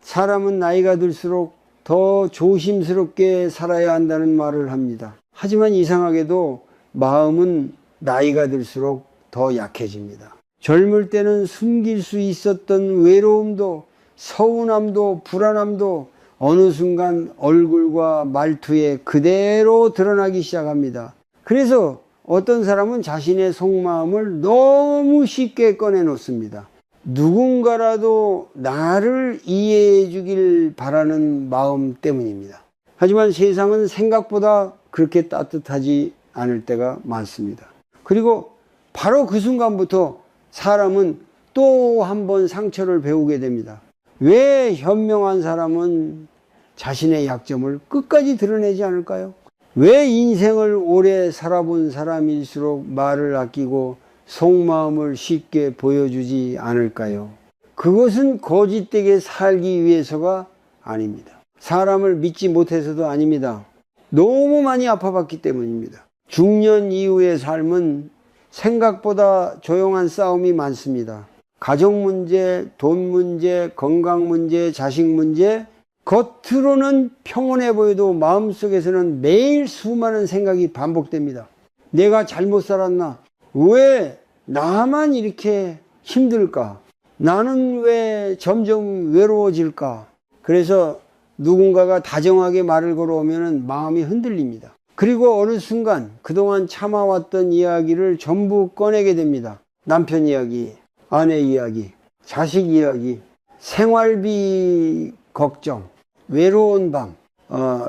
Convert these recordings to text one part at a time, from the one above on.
사람은 나이가 들수록 더 조심스럽게 살아야 한다는 말을 합니다. 하지만 이상하게도 마음은 나이가 들수록 더 약해집니다. 젊을 때는 숨길 수 있었던 외로움도 서운함도 불안함도 어느 순간 얼굴과 말투에 그대로 드러나기 시작합니다. 그래서 어떤 사람은 자신의 속마음을 너무 쉽게 꺼내놓습니다. 누군가라도 나를 이해해 주길 바라는 마음 때문입니다. 하지만 세상은 생각보다 그렇게 따뜻하지 않을 때가 많습니다. 그리고 바로 그 순간부터 사람은 또 한 번 상처를 배우게 됩니다. 왜 현명한 사람은 자신의 약점을 끝까지 드러내지 않을까요? 왜 인생을 오래 살아본 사람일수록 말을 아끼고 속마음을 쉽게 보여주지 않을까요? 그것은 거짓되게 살기 위해서가 아닙니다. 사람을 믿지 못해서도 아닙니다. 너무 많이 아파봤기 때문입니다. 중년 이후의 삶은 생각보다 조용한 싸움이 많습니다. 가정 문제, 돈 문제, 건강 문제, 자식 문제, 겉으로는 평온해 보여도 마음속에서는 매일 수많은 생각이 반복됩니다. 내가 잘못 살았나? 왜 나만 이렇게 힘들까? 나는 왜 점점 외로워질까? 그래서 누군가가 다정하게 말을 걸어오면 마음이 흔들립니다. 그리고 어느 순간 그동안 참아왔던 이야기를 전부 꺼내게 됩니다. 남편 이야기, 아내 이야기, 자식 이야기, 생활비 걱정, 외로운 밤,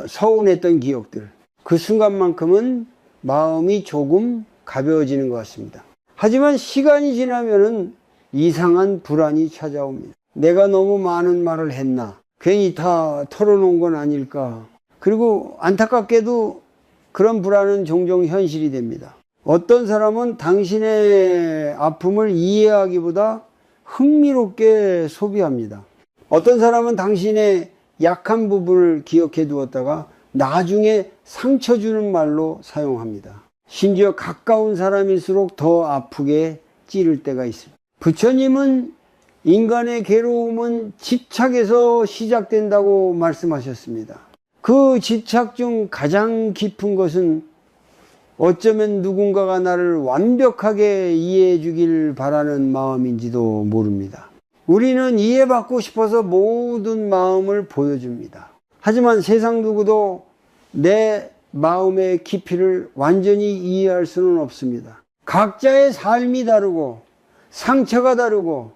서운했던 기억들. 그 순간만큼은 마음이 조금 가벼워지는 것 같습니다. 하지만 시간이 지나면은 이상한 불안이 찾아옵니다. 내가 너무 많은 말을 했나? 괜히 다 털어놓은 건 아닐까? 그리고 안타깝게도 그런 불안은 종종 현실이 됩니다. 어떤 사람은 당신의 아픔을 이해하기보다 흥미롭게 소비합니다. 어떤 사람은 당신의 약한 부분을 기억해 두었다가 나중에 상처 주는 말로 사용합니다. 심지어 가까운 사람일수록 더 아프게 찌를 때가 있습니다. 부처님은 인간의 괴로움은 집착에서 시작된다고 말씀하셨습니다. 그 집착 중 가장 깊은 것은 어쩌면 누군가가 나를 완벽하게 이해해 주길 바라는 마음인지도 모릅니다. 우리는 이해받고 싶어서 모든 마음을 보여줍니다. 하지만 세상 누구도 내 마음의 깊이를 완전히 이해할 수는 없습니다. 각자의 삶이 다르고 상처가 다르고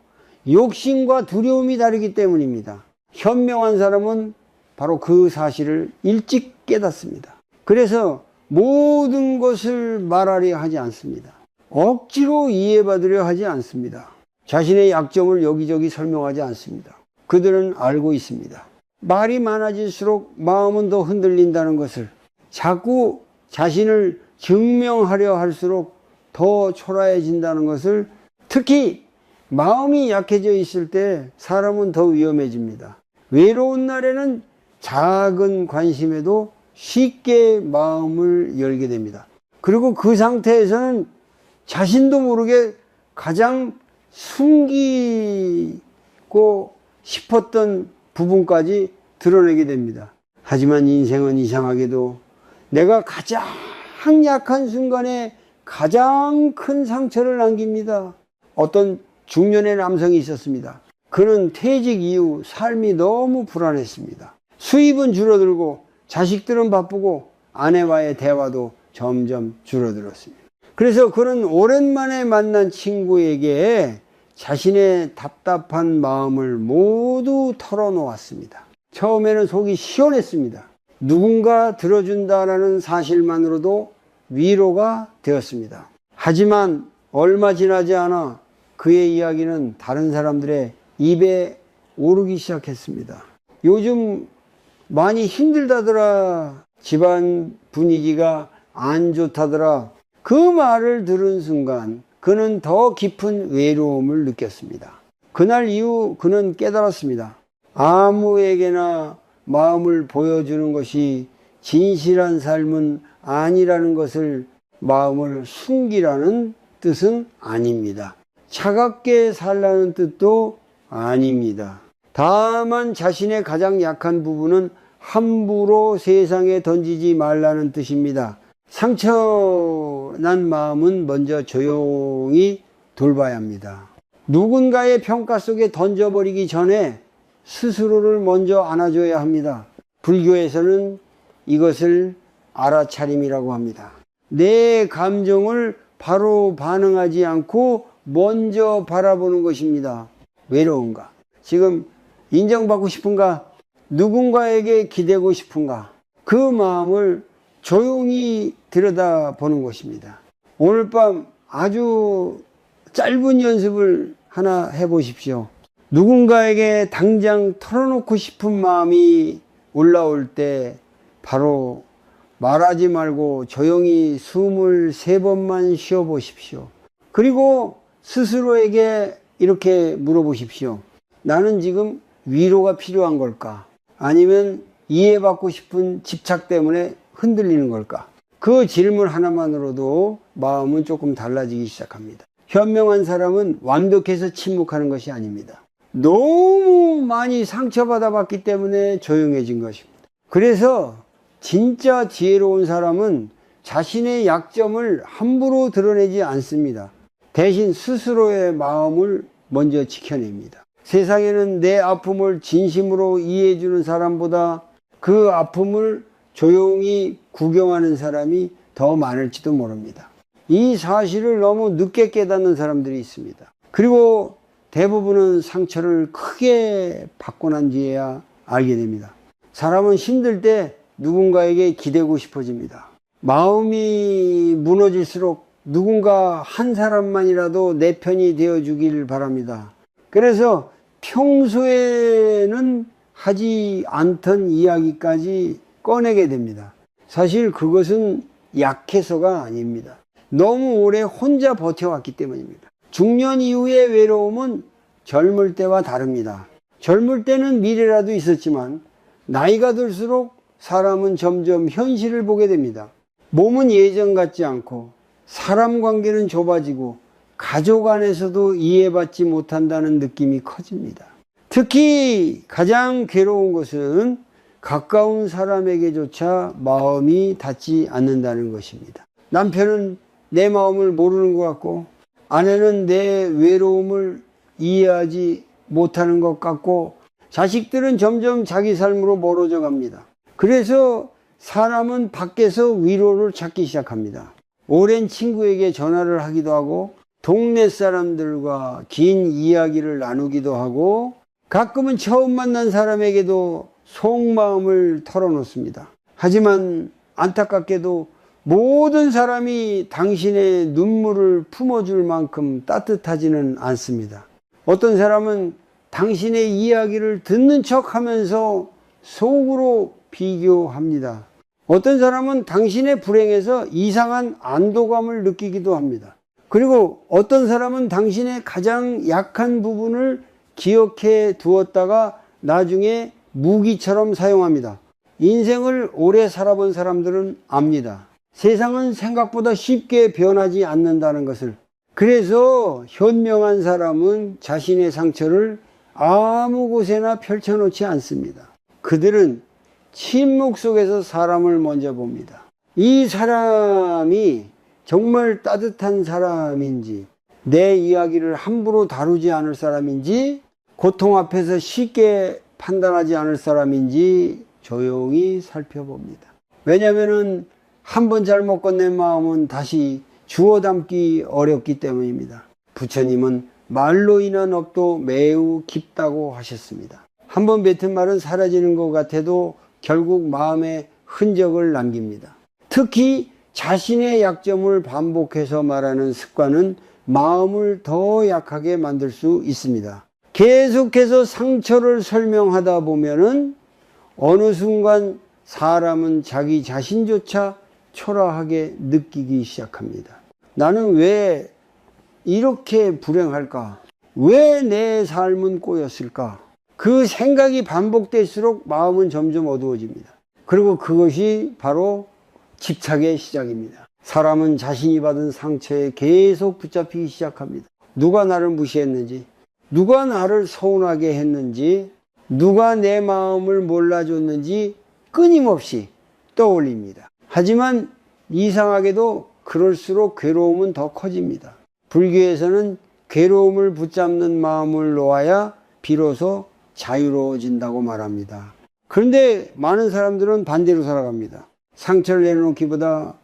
욕심과 두려움이 다르기 때문입니다. 현명한 사람은 바로 그 사실을 일찍 깨닫습니다. 그래서 모든 것을 말하려 하지 않습니다. 억지로 이해받으려 하지 않습니다. 자신의 약점을 여기저기 설명하지 않습니다. 그들은 알고 있습니다. 말이 많아질수록 마음은 더 흔들린다는 것을, 자꾸 자신을 증명하려 할수록 더 초라해진다는 것을, 특히 마음이 약해져 있을 때 사람은 더 위험해집니다. 외로운 날에는 작은 관심에도 쉽게 마음을 열게 됩니다. 그리고 그 상태에서는 자신도 모르게 가장 숨기고 싶었던 부분까지 드러내게 됩니다. 하지만 인생은 이상하게도 내가 가장 약한 순간에 가장 큰 상처를 남깁니다. 어떤 중년의 남성이 있었습니다. 그는 퇴직 이후 삶이 너무 불안했습니다. 수입은 줄어들고 자식들은 바쁘고 아내와의 대화도 점점 줄어들었습니다. 그래서 그는 오랜만에 만난 친구에게 자신의 답답한 마음을 모두 털어놓았습니다. 처음에는 속이 시원했습니다. 누군가 들어준다라는 사실만으로도 위로가 되었습니다. 하지만 얼마 지나지 않아 그의 이야기는 다른 사람들의 입에 오르기 시작했습니다. 요즘 많이 힘들다더라. 집안 분위기가 안 좋다더라. 그 말을 들은 순간 그는 더 깊은 외로움을 느꼈습니다. 그날 이후 그는 깨달았습니다. 아무에게나 마음을 보여주는 것이 진실한 삶은 아니라는 것을, 마음을 숨기라는 뜻은 아닙니다. 차갑게 살라는 뜻도 아닙니다. 다만 자신의 가장 약한 부분은 함부로 세상에 던지지 말라는 뜻입니다. 상처난 마음은 먼저 조용히 돌봐야 합니다. 누군가의 평가 속에 던져버리기 전에 스스로를 먼저 안아줘야 합니다. 불교에서는 이것을 알아차림이라고 합니다. 내 감정을 바로 반응하지 않고 먼저 바라보는 것입니다. 외로운가? 지금 인정받고 싶은가? 누군가에게 기대고 싶은가? 그 마음을 조용히 들여다보는 것입니다. 오늘 밤 아주 짧은 연습을 하나 해보십시오. 누군가에게 당장 털어놓고 싶은 마음이 올라올 때 바로 말하지 말고 조용히 숨을 3번만 쉬어보십시오. 그리고 스스로에게 이렇게 물어보십시오. 나는 지금 위로가 필요한 걸까? 아니면 이해받고 싶은 집착 때문에 흔들리는 걸까? 그 질문 하나만으로도 마음은 조금 달라지기 시작합니다. 현명한 사람은 완벽해서 침묵하는 것이 아닙니다. 너무 많이 상처받아 봤기 때문에 조용해진 것입니다. 그래서 진짜 지혜로운 사람은 자신의 약점을 함부로 드러내지 않습니다. 대신 스스로의 마음을 먼저 지켜냅니다. 세상에는 내 아픔을 진심으로 이해해주는 사람보다 그 아픔을 조용히 구경하는 사람이 더 많을지도 모릅니다. 이 사실을 너무 늦게 깨닫는 사람들이 있습니다. 그리고 대부분은 상처를 크게 받고 난 뒤에야 알게 됩니다. 사람은 힘들 때 누군가에게 기대고 싶어집니다. 마음이 무너질수록 누군가 한 사람만이라도 내 편이 되어주길 바랍니다. 그래서 평소에는 하지 않던 이야기까지 꺼내게 됩니다. 사실 그것은 약해서가 아닙니다. 너무 오래 혼자 버텨왔기 때문입니다. 중년 이후의 외로움은 젊을 때와 다릅니다. 젊을 때는 미래라도 있었지만 나이가 들수록 사람은 점점 현실을 보게 됩니다. 몸은 예전 같지 않고 사람 관계는 좁아지고 가족 안에서도 이해받지 못한다는 느낌이 커집니다. 특히 가장 괴로운 것은 가까운 사람에게조차 마음이 닿지 않는다는 것입니다. 남편은 내 마음을 모르는 것 같고 아내는 내 외로움을 이해하지 못하는 것 같고 자식들은 점점 자기 삶으로 멀어져 갑니다. 그래서 사람은 밖에서 위로를 찾기 시작합니다. 오랜 친구에게 전화를 하기도 하고 동네 사람들과 긴 이야기를 나누기도 하고 가끔은 처음 만난 사람에게도 속마음을 털어놓습니다. 하지만 안타깝게도 모든 사람이 당신의 눈물을 품어줄 만큼 따뜻하지는 않습니다. 어떤 사람은 당신의 이야기를 듣는 척 하면서 속으로 비교합니다. 어떤 사람은 당신의 불행에서 이상한 안도감을 느끼기도 합니다. 그리고 어떤 사람은 당신의 가장 약한 부분을 기억해 두었다가 나중에 무기처럼 사용합니다. 인생을 오래 살아본 사람들은 압니다. 세상은 생각보다 쉽게 변하지 않는다는 것을. 그래서 현명한 사람은 자신의 상처를 아무 곳에나 펼쳐놓지 않습니다. 그들은 침묵 속에서 사람을 먼저 봅니다. 이 사람이 정말 따뜻한 사람인지, 내 이야기를 함부로 다루지 않을 사람인지, 고통 앞에서 쉽게 판단하지 않을 사람인지 조용히 살펴봅니다. 왜냐하면 한 번 잘못 건넨 마음은 다시 주워 담기 어렵기 때문입니다. 부처님은 말로 인한 업도 매우 깊다고 하셨습니다. 한 번 뱉은 말은 사라지는 것 같아도 결국 마음에 흔적을 남깁니다. 특히 자신의 약점을 반복해서 말하는 습관은 마음을 더 약하게 만들 수 있습니다. 계속해서 상처를 설명하다 보면은 어느 순간 사람은 자기 자신조차 초라하게 느끼기 시작합니다. 나는 왜 이렇게 불행할까? 왜 내 삶은 꼬였을까? 그 생각이 반복될수록 마음은 점점 어두워집니다. 그리고 그것이 바로 집착의 시작입니다. 사람은 자신이 받은 상처에 계속 붙잡히기 시작합니다. 누가 나를 무시했는지, 누가 나를 서운하게 했는지, 누가 내 마음을 몰라줬는지 끊임없이 떠올립니다. 하지만 이상하게도 그럴수록 괴로움은 더 커집니다. 불교에서는 괴로움을 붙잡는 마음을 놓아야 비로소 자유로워진다고 말합니다. 그런데 많은 사람들은 반대로 살아갑니다. 상처를 내려놓기보다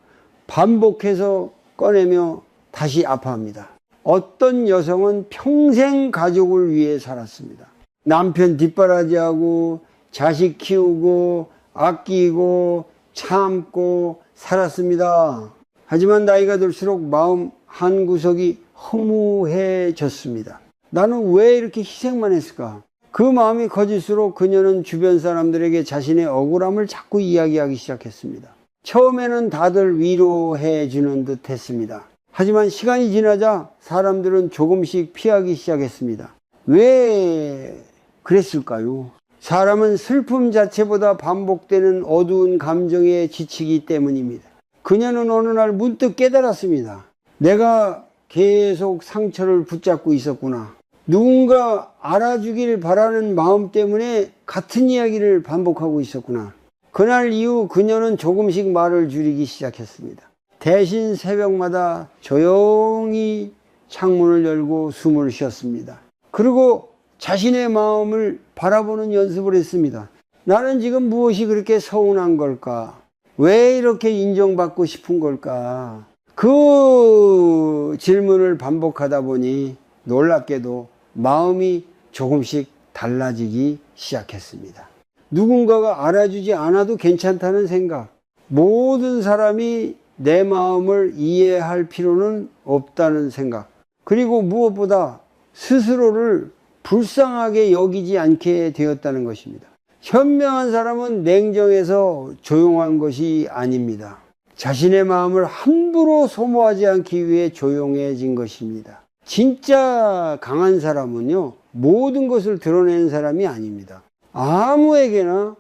반복해서 꺼내며 다시 아파합니다. 어떤 여성은 평생 가족을 위해 살았습니다. 남편 뒷바라지하고 자식 키우고 아끼고 참고 살았습니다. 하지만 나이가 들수록 마음 한구석이 허무해졌습니다. 나는 왜 이렇게 희생만 했을까? 그 마음이 커질수록 그녀는 주변 사람들에게 자신의 억울함을 자꾸 이야기하기 시작했습니다. 처음에는 다들 위로해 주는 듯 했습니다. 하지만 시간이 지나자 사람들은 조금씩 피하기 시작했습니다. 왜 그랬을까요? 사람은 슬픔 자체보다 반복되는 어두운 감정에 지치기 때문입니다. 그녀는 어느 날 문득 깨달았습니다. 내가 계속 상처를 붙잡고 있었구나. 누군가 알아주길 바라는 마음 때문에 같은 이야기를 반복하고 있었구나. 그날 이후 그녀는 조금씩 말을 줄이기 시작했습니다. 대신 새벽마다 조용히 창문을 열고 숨을 쉬었습니다. 그리고 자신의 마음을 바라보는 연습을 했습니다. 나는 지금 무엇이 그렇게 서운한 걸까? 왜 이렇게 인정받고 싶은 걸까? 그 질문을 반복하다 보니 놀랍게도 마음이 조금씩 달라지기 시작했습니다. 누군가가 알아주지 않아도 괜찮다는 생각, 모든 사람이 내 마음을 이해할 필요는 없다는 생각, 그리고 무엇보다 스스로를 불쌍하게 여기지 않게 되었다는 것입니다. 현명한 사람은 냉정해서 조용한 것이 아닙니다. 자신의 마음을 함부로 소모하지 않기 위해 조용해진 것입니다. 진짜 강한 사람은요, 모든 것을 드러내는 사람이 아닙니다. 아무에게나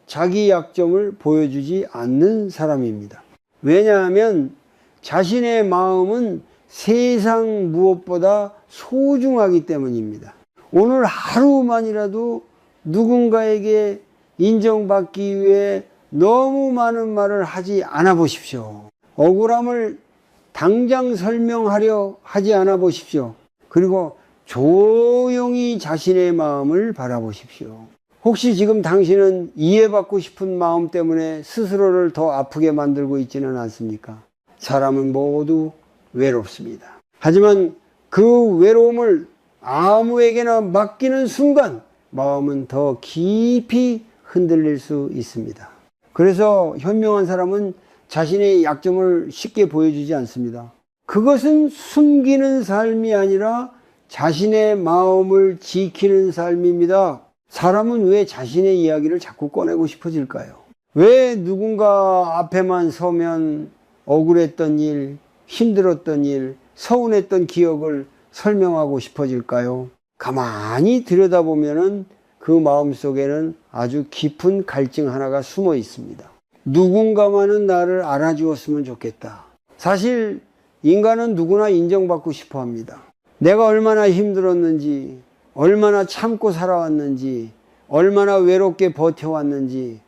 자기 약점을 보여주지 않는 사람입니다. 왜냐하면 자신의 마음은 세상 무엇보다 소중하기 때문입니다. 오늘 하루만이라도 누군가에게 인정받기 위해 너무 많은 말을 하지 않아 보십시오. 억울함을 당장 설명하려 하지 않아 보십시오. 그리고 조용히 자신의 마음을 바라보십시오. 혹시 지금 당신은 이해받고 싶은 마음 때문에 스스로를 더 아프게 만들고 있지는 않습니까? 사람은 모두 외롭습니다. 하지만 그 외로움을 아무에게나 맡기는 순간 마음은 더 깊이 흔들릴 수 있습니다. 그래서 현명한 사람은 자신의 약점을 쉽게 보여주지 않습니다. 그것은 숨기는 삶이 아니라 자신의 마음을 지키는 삶입니다. 사람은 왜 자신의 이야기를 자꾸 꺼내고 싶어질까요? 왜 누군가 앞에만 서면 억울했던 일, 힘들었던 일, 서운했던 기억을 설명하고 싶어질까요? 가만히 들여다보면 그 마음속에는 아주 깊은 갈증 하나가 숨어 있습니다. 누군가만은 나를 알아주었으면 좋겠다. 사실 인간은 누구나 인정받고 싶어 합니다. 내가 얼마나 힘들었는지, 얼마나 참고 살아왔는지, 얼마나 외롭게 버텨왔는지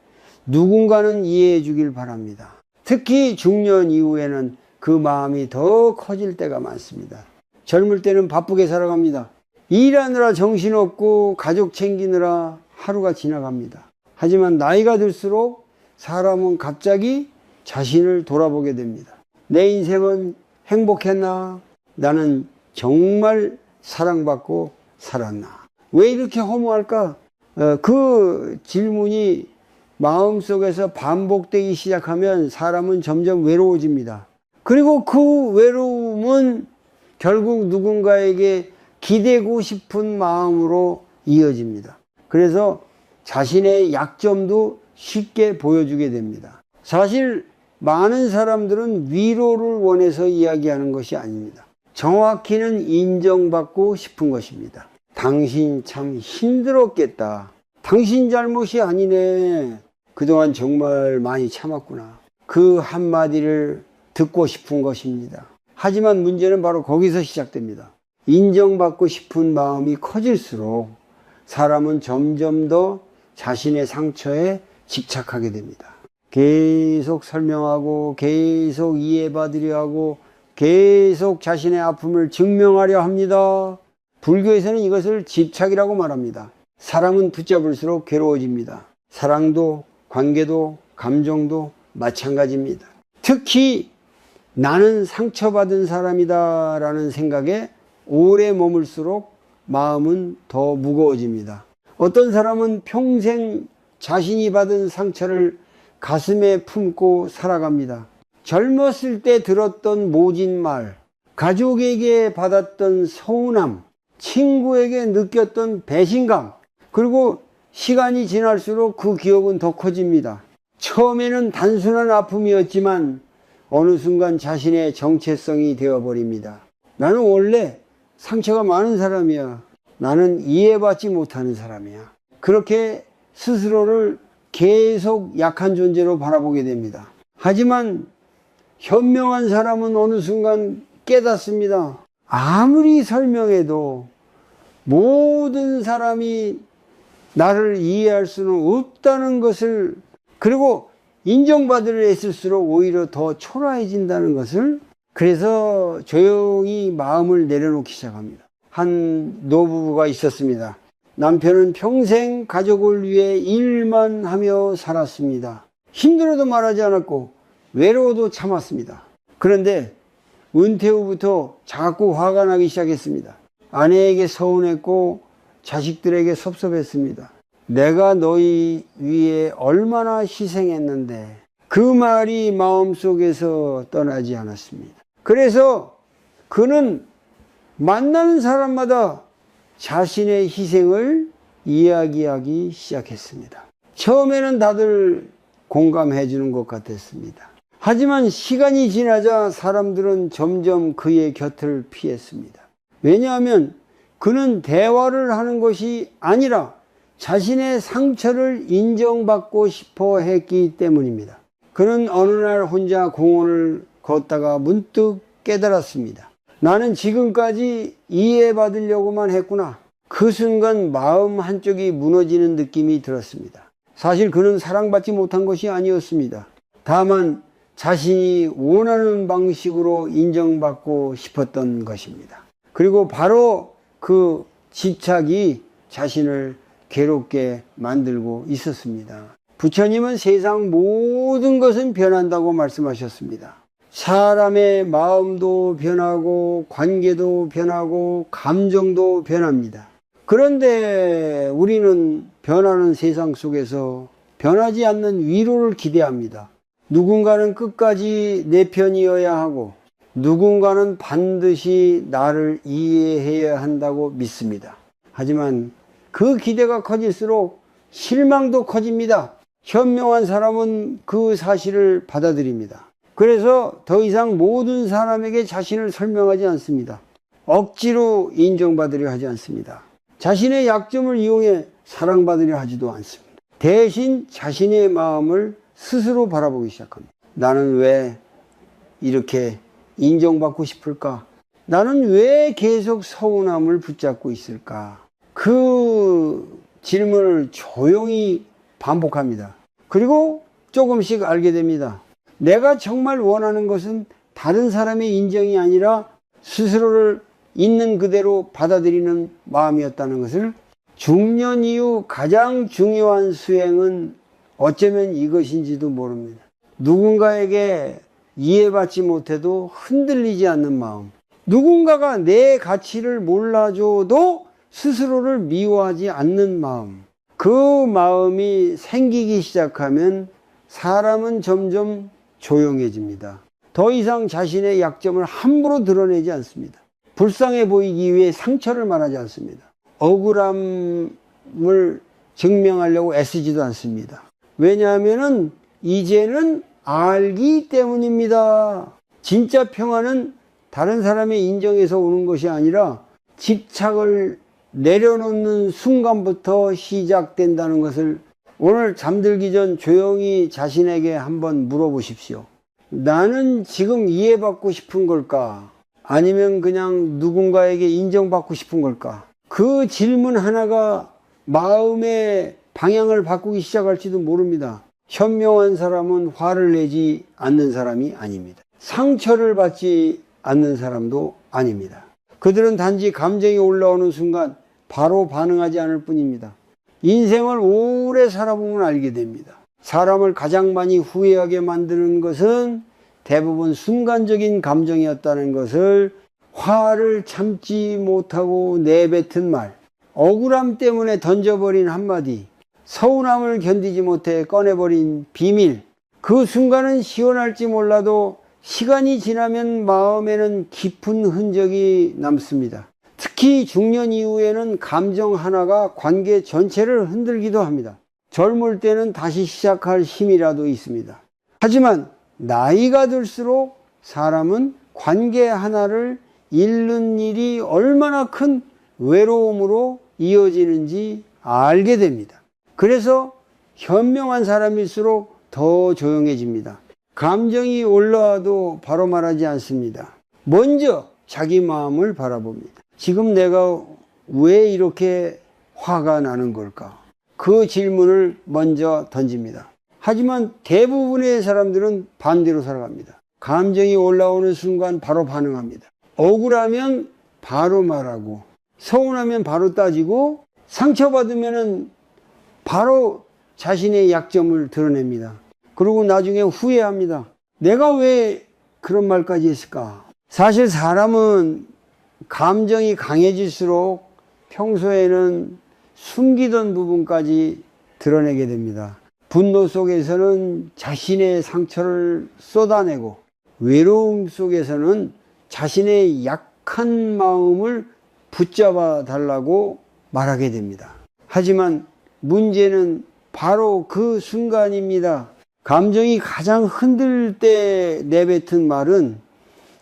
누군가는 이해해 주길 바랍니다. 특히 중년 이후에는 그 마음이 더 커질 때가 많습니다. 젊을 때는 바쁘게 살아갑니다. 일하느라 정신없고 가족 챙기느라 하루가 지나갑니다. 하지만 나이가 들수록 사람은 갑자기 자신을 돌아보게 됩니다. 내 인생은 행복했나? 나는 정말 사랑받고 살았나? 왜 이렇게 허무할까? 그 질문이 마음속에서 반복되기 시작하면 사람은 점점 외로워집니다. 그리고 그 외로움은 결국 누군가에게 기대고 싶은 마음으로 이어집니다. 그래서 자신의 약점도 쉽게 보여주게 됩니다. 사실 많은 사람들은 위로를 원해서 이야기하는 것이 아닙니다. 정확히는 인정받고 싶은 것입니다. 당신 참 힘들었겠다. 당신 잘못이 아니네. 그동안 정말 많이 참았구나. 그 한마디를 듣고 싶은 것입니다. 하지만 문제는 바로 거기서 시작됩니다. 인정받고 싶은 마음이 커질수록 사람은 점점 더 자신의 상처에 집착하게 됩니다. 계속 설명하고 계속 이해받으려 하고 계속 자신의 아픔을 증명하려 합니다. 불교에서는 이것을 집착이라고 말합니다. 사람은 붙잡을수록 괴로워집니다. 사랑도 관계도 감정도 마찬가지입니다. 특히 나는 상처받은 사람이다 라는 생각에 오래 머물수록 마음은 더 무거워집니다. 어떤 사람은 평생 자신이 받은 상처를 가슴에 품고 살아갑니다. 젊었을 때 들었던 모진 말, 가족에게 받았던 서운함, 친구에게 느꼈던 배신감, 그리고 시간이 지날수록 그 기억은 더 커집니다. 처음에는 단순한 아픔이었지만 어느 순간 자신의 정체성이 되어버립니다. 나는 원래 상처가 많은 사람이야. 나는 이해받지 못하는 사람이야. 그렇게 스스로를 계속 약한 존재로 바라보게 됩니다. 하지만 현명한 사람은 어느 순간 깨닫습니다. 아무리 설명해도 모든 사람이 나를 이해할 수는 없다는 것을, 그리고 인정받으려 애쓸수록 오히려 더 초라해진다는 것을, 그래서 조용히 마음을 내려놓기 시작합니다. 한 노부부가 있었습니다. 남편은 평생 가족을 위해 일만 하며 살았습니다. 힘들어도 말하지 않았고 외로워도 참았습니다. 그런데 은퇴 후부터 자꾸 화가 나기 시작했습니다. 아내에게 서운했고 자식들에게 섭섭했습니다. 내가 너희 위해 얼마나 희생했는데, 그 말이 마음속에서 떠나지 않았습니다. 그래서 그는 만나는 사람마다 자신의 희생을 이야기하기 시작했습니다. 처음에는 다들 공감해 주는 것 같았습니다. 하지만 시간이 지나자 사람들은 점점 그의 곁을 피했습니다. 왜냐하면 그는 대화를 하는 것이 아니라 자신의 상처를 인정받고 싶어 했기 때문입니다. 그는 어느 날 혼자 공원을 걷다가 문득 깨달았습니다. 나는 지금까지 이해받으려고만 했구나. 그 순간 마음 한쪽이 무너지는 느낌이 들었습니다. 사실 그는 사랑받지 못한 것이 아니었습니다. 다만 자신이 원하는 방식으로 인정받고 싶었던 것입니다. 그리고 바로 그 집착이 자신을 괴롭게 만들고 있었습니다. 부처님은 세상 모든 것은 변한다고 말씀하셨습니다. 사람의 마음도 변하고 관계도 변하고 감정도 변합니다. 그런데 우리는 변하는 세상 속에서 변하지 않는 위로를 기대합니다. 누군가는 끝까지 내 편이어야 하고 누군가는 반드시 나를 이해해야 한다고 믿습니다. 하지만 그 기대가 커질수록 실망도 커집니다. 현명한 사람은 그 사실을 받아들입니다. 그래서 더 이상 모든 사람에게 자신을 설명하지 않습니다. 억지로 인정받으려 하지 않습니다. 자신의 약점을 이용해 사랑받으려 하지도 않습니다. 대신 자신의 마음을 스스로 바라보기 시작합니다. 나는 왜 이렇게 인정받고 싶을까? 나는 왜 계속 서운함을 붙잡고 있을까? 그 질문을 조용히 반복합니다. 그리고 조금씩 알게 됩니다. 내가 정말 원하는 것은 다른 사람의 인정이 아니라 스스로를 있는 그대로 받아들이는 마음이었다는 것을, 중년 이후 가장 중요한 수행은 어쩌면 이것인지도 모릅니다. 누군가에게 이해받지 못해도 흔들리지 않는 마음, 누군가가 내 가치를 몰라줘도 스스로를 미워하지 않는 마음, 그 마음이 생기기 시작하면 사람은 점점 조용해집니다. 더 이상 자신의 약점을 함부로 드러내지 않습니다. 불쌍해 보이기 위해 상처를 말하지 않습니다. 억울함을 증명하려고 애쓰지도 않습니다. 왜냐하면 이제는 알기 때문입니다. 진짜 평화는 다른 사람의 인정에서 오는 것이 아니라 집착을 내려놓는 순간부터 시작된다는 것을 오늘 잠들기 전 조용히 자신에게 한번 물어보십시오. 나는 지금 이해받고 싶은 걸까? 아니면 그냥 누군가에게 인정받고 싶은 걸까? 그 질문 하나가 마음의 방향을 바꾸기 시작할지도 모릅니다. 현명한 사람은 화를 내지 않는 사람이 아닙니다. 상처를 받지 않는 사람도 아닙니다. 그들은 단지 감정이 올라오는 순간 바로 반응하지 않을 뿐입니다. 인생을 오래 살아보면 알게 됩니다. 사람을 가장 많이 후회하게 만드는 것은 대부분 순간적인 감정이었다는 것을 화를 참지 못하고 내뱉은 말, 억울함 때문에 던져버린 한마디, 서운함을 견디지 못해 꺼내버린 비밀, 그 순간은 시원할지 몰라도 시간이 지나면 마음에는 깊은 흔적이 남습니다. 특히 중년 이후에는 감정 하나가 관계 전체를 흔들기도 합니다. 젊을 때는 다시 시작할 힘이라도 있습니다. 하지만 나이가 들수록 사람은 관계 하나를 잃는 일이 얼마나 큰 외로움으로 이어지는지 알게 됩니다. 그래서 현명한 사람일수록 더 조용해집니다. 감정이 올라와도 바로 말하지 않습니다. 먼저 자기 마음을 바라봅니다. 지금 내가 왜 이렇게 화가 나는 걸까? 그 질문을 먼저 던집니다. 하지만 대부분의 사람들은 반대로 살아갑니다. 감정이 올라오는 순간 바로 반응합니다. 억울하면 바로 말하고, 서운하면 바로 따지고, 상처받으면 바로 자신의 약점을 드러냅니다. 그리고 나중에 후회합니다. 내가 왜 그런 말까지 했을까? 사실 사람은 감정이 강해질수록 평소에는 숨기던 부분까지 드러내게 됩니다. 분노 속에서는 자신의 상처를 쏟아내고, 외로움 속에서는 자신의 약한 마음을 붙잡아 달라고 말하게 됩니다. 하지만 문제는 바로 그 순간입니다. 감정이 가장 흔들 때 내뱉은 말은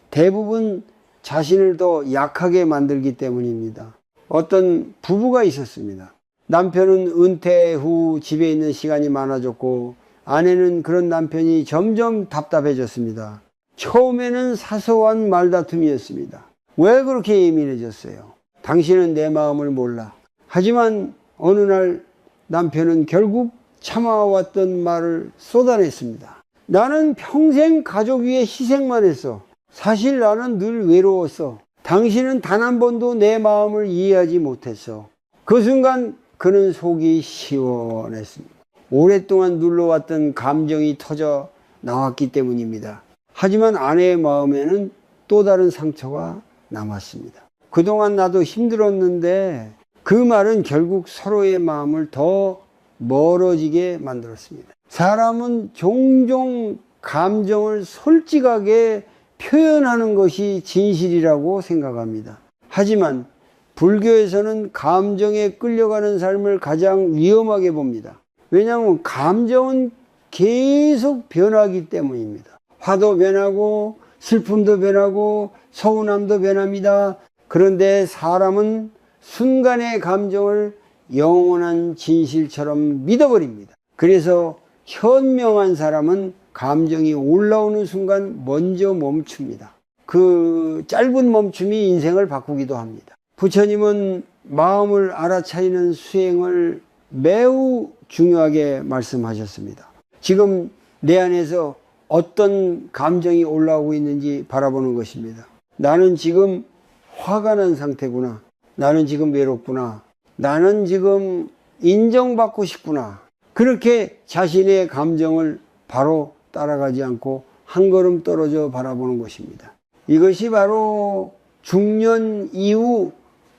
대부분 자신을 더 약하게 만들기 때문입니다. 어떤 부부가 있었습니다. 남편은 은퇴 후 집에 있는 시간이 많아졌고, 아내는 그런 남편이 점점 답답해졌습니다. 처음에는 사소한 말다툼이었습니다. 왜 그렇게 예민해졌어요? 당신은 내 마음을 몰라. 하지만 어느 날 남편은 결국 참아왔던 말을 쏟아냈습니다. 나는 평생 가족 위해 희생만 했어. 사실 나는 늘 외로웠어. 당신은 단 한 번도 내 마음을 이해하지 못했어. 그 순간 그는 속이 시원했습니다. 오랫동안 눌러왔던 감정이 터져 나왔기 때문입니다. 하지만 아내의 마음에는 또 다른 상처가 남았습니다. 그동안 나도 힘들었는데 그 말은 결국 서로의 마음을 더 멀어지게 만들었습니다. 사람은 종종 감정을 솔직하게 표현하는 것이 진실이라고 생각합니다. 하지만 불교에서는 감정에 끌려가는 삶을 가장 위험하게 봅니다. 왜냐하면 감정은 계속 변하기 때문입니다. 화도 변하고 슬픔도 변하고 서운함도 변합니다. 그런데 사람은 순간의 감정을 영원한 진실처럼 믿어버립니다. 그래서 현명한 사람은 감정이 올라오는 순간 먼저 멈춥니다. 그 짧은 멈춤이 인생을 바꾸기도 합니다. 부처님은 마음을 알아차리는 수행을 매우 중요하게 말씀하셨습니다. 지금 내 안에서 어떤 감정이 올라오고 있는지 바라보는 것입니다. 나는 지금 화가 난 상태구나. 나는 지금 외롭구나. 나는 지금 인정받고 싶구나. 그렇게 자신의 감정을 바로 따라가지 않고 한 걸음 떨어져 바라보는 것입니다. 이것이 바로 중년 이후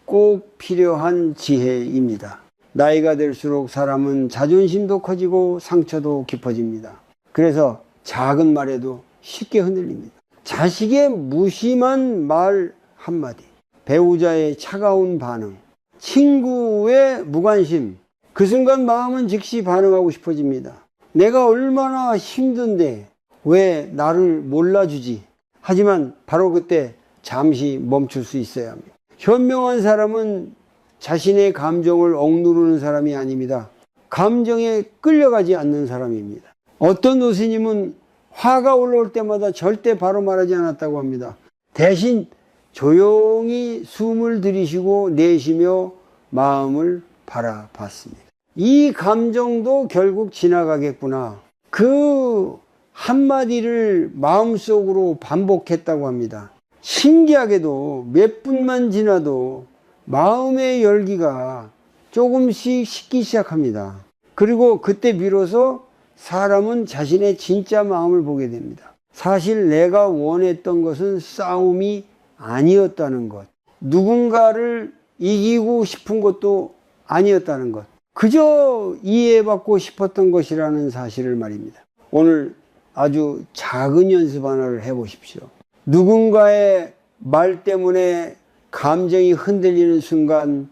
꼭 필요한 지혜입니다. 나이가 들수록 사람은 자존심도 커지고 상처도 깊어집니다. 그래서 작은 말에도 쉽게 흔들립니다. 자식의 무심한 말 한마디, 배우자의 차가운 반응, 친구의 무관심, 그 순간 마음은 즉시 반응하고 싶어집니다. 내가 얼마나 힘든데 왜 나를 몰라주지? 하지만 바로 그때 잠시 멈출 수 있어야 합니다. 현명한 사람은 자신의 감정을 억누르는 사람이 아닙니다. 감정에 끌려가지 않는 사람입니다. 어떤 노스님은 화가 올라올 때마다 절대 바로 말하지 않았다고 합니다. 대신 조용히 숨을 들이쉬고 내쉬며 마음을 바라봤습니다. 이 감정도 결국 지나가겠구나. 그 한마디를 마음속으로 반복했다고 합니다. 신기하게도 몇 분만 지나도 마음의 열기가 조금씩 식기 시작합니다. 그리고 그때 비로소 사람은 자신의 진짜 마음을 보게 됩니다. 사실 내가 원했던 것은 싸움이 아니었다는 것, 누군가를 이기고 싶은 것도 아니었다는 것, 그저 이해받고 싶었던 것이라는 사실을 말입니다. 오늘 아주 작은 연습 하나를 해보십시오. 누군가의 말 때문에 감정이 흔들리는 순간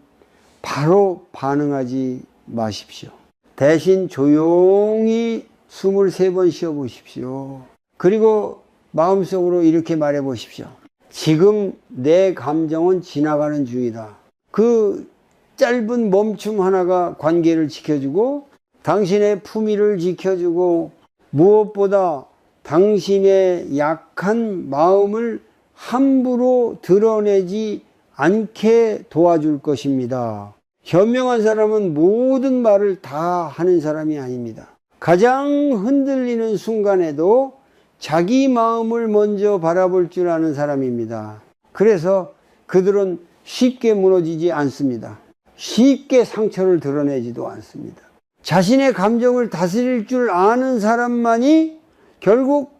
바로 반응하지 마십시오. 대신 조용히 23번 쉬어 보십시오. 그리고 마음속으로 이렇게 말해 보십시오. 지금 내 감정은 지나가는 중이다. 그 짧은 멈춤 하나가 관계를 지켜주고 당신의 품위를 지켜주고 무엇보다 당신의 약한 마음을 함부로 드러내지 않게 도와줄 것입니다. 현명한 사람은 모든 말을 다 하는 사람이 아닙니다. 가장 흔들리는 순간에도 자기 마음을 먼저 바라볼 줄 아는 사람입니다. 그래서 그들은 쉽게 무너지지 않습니다. 쉽게 상처를 드러내지도 않습니다. 자신의 감정을 다스릴 줄 아는 사람만이 결국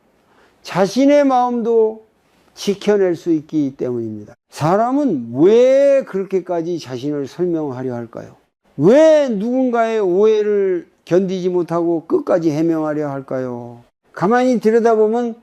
자신의 마음도 지켜낼 수 있기 때문입니다. 사람은 왜 그렇게까지 자신을 설명하려 할까요? 왜 누군가의 오해를 견디지 못하고 끝까지 해명하려 할까요? 가만히 들여다보면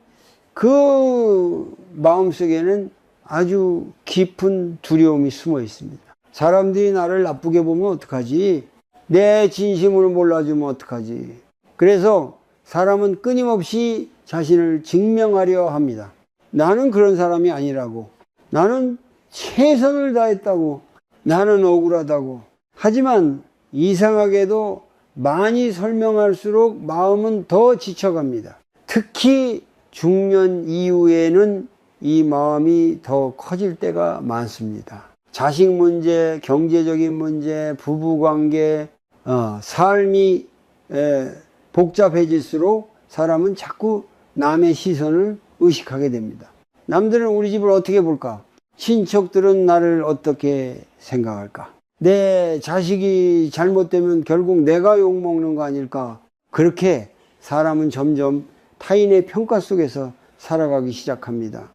그 마음속에는 아주 깊은 두려움이 숨어 있습니다. 사람들이 나를 나쁘게 보면 어떡하지? 내 진심을 몰라주면 어떡하지? 그래서 사람은 끊임없이 자신을 증명하려 합니다. 나는 그런 사람이 아니라고. 나는 최선을 다했다고. 나는 억울하다고. 하지만 이상하게도 많이 설명할수록 마음은 더 지쳐갑니다. 특히 중년 이후에는 이 마음이 더 커질 때가 많습니다. 자식 문제, 경제적인 문제, 부부관계, 삶이 복잡해질수록 사람은 자꾸 남의 시선을 의식하게 됩니다. 남들은 우리 집을 어떻게 볼까? 친척들은 나를 어떻게 생각할까? 내 자식이 잘못되면 결국 내가 욕먹는 거 아닐까? 그렇게 사람은 점점 타인의 평가 속에서 살아가기 시작합니다.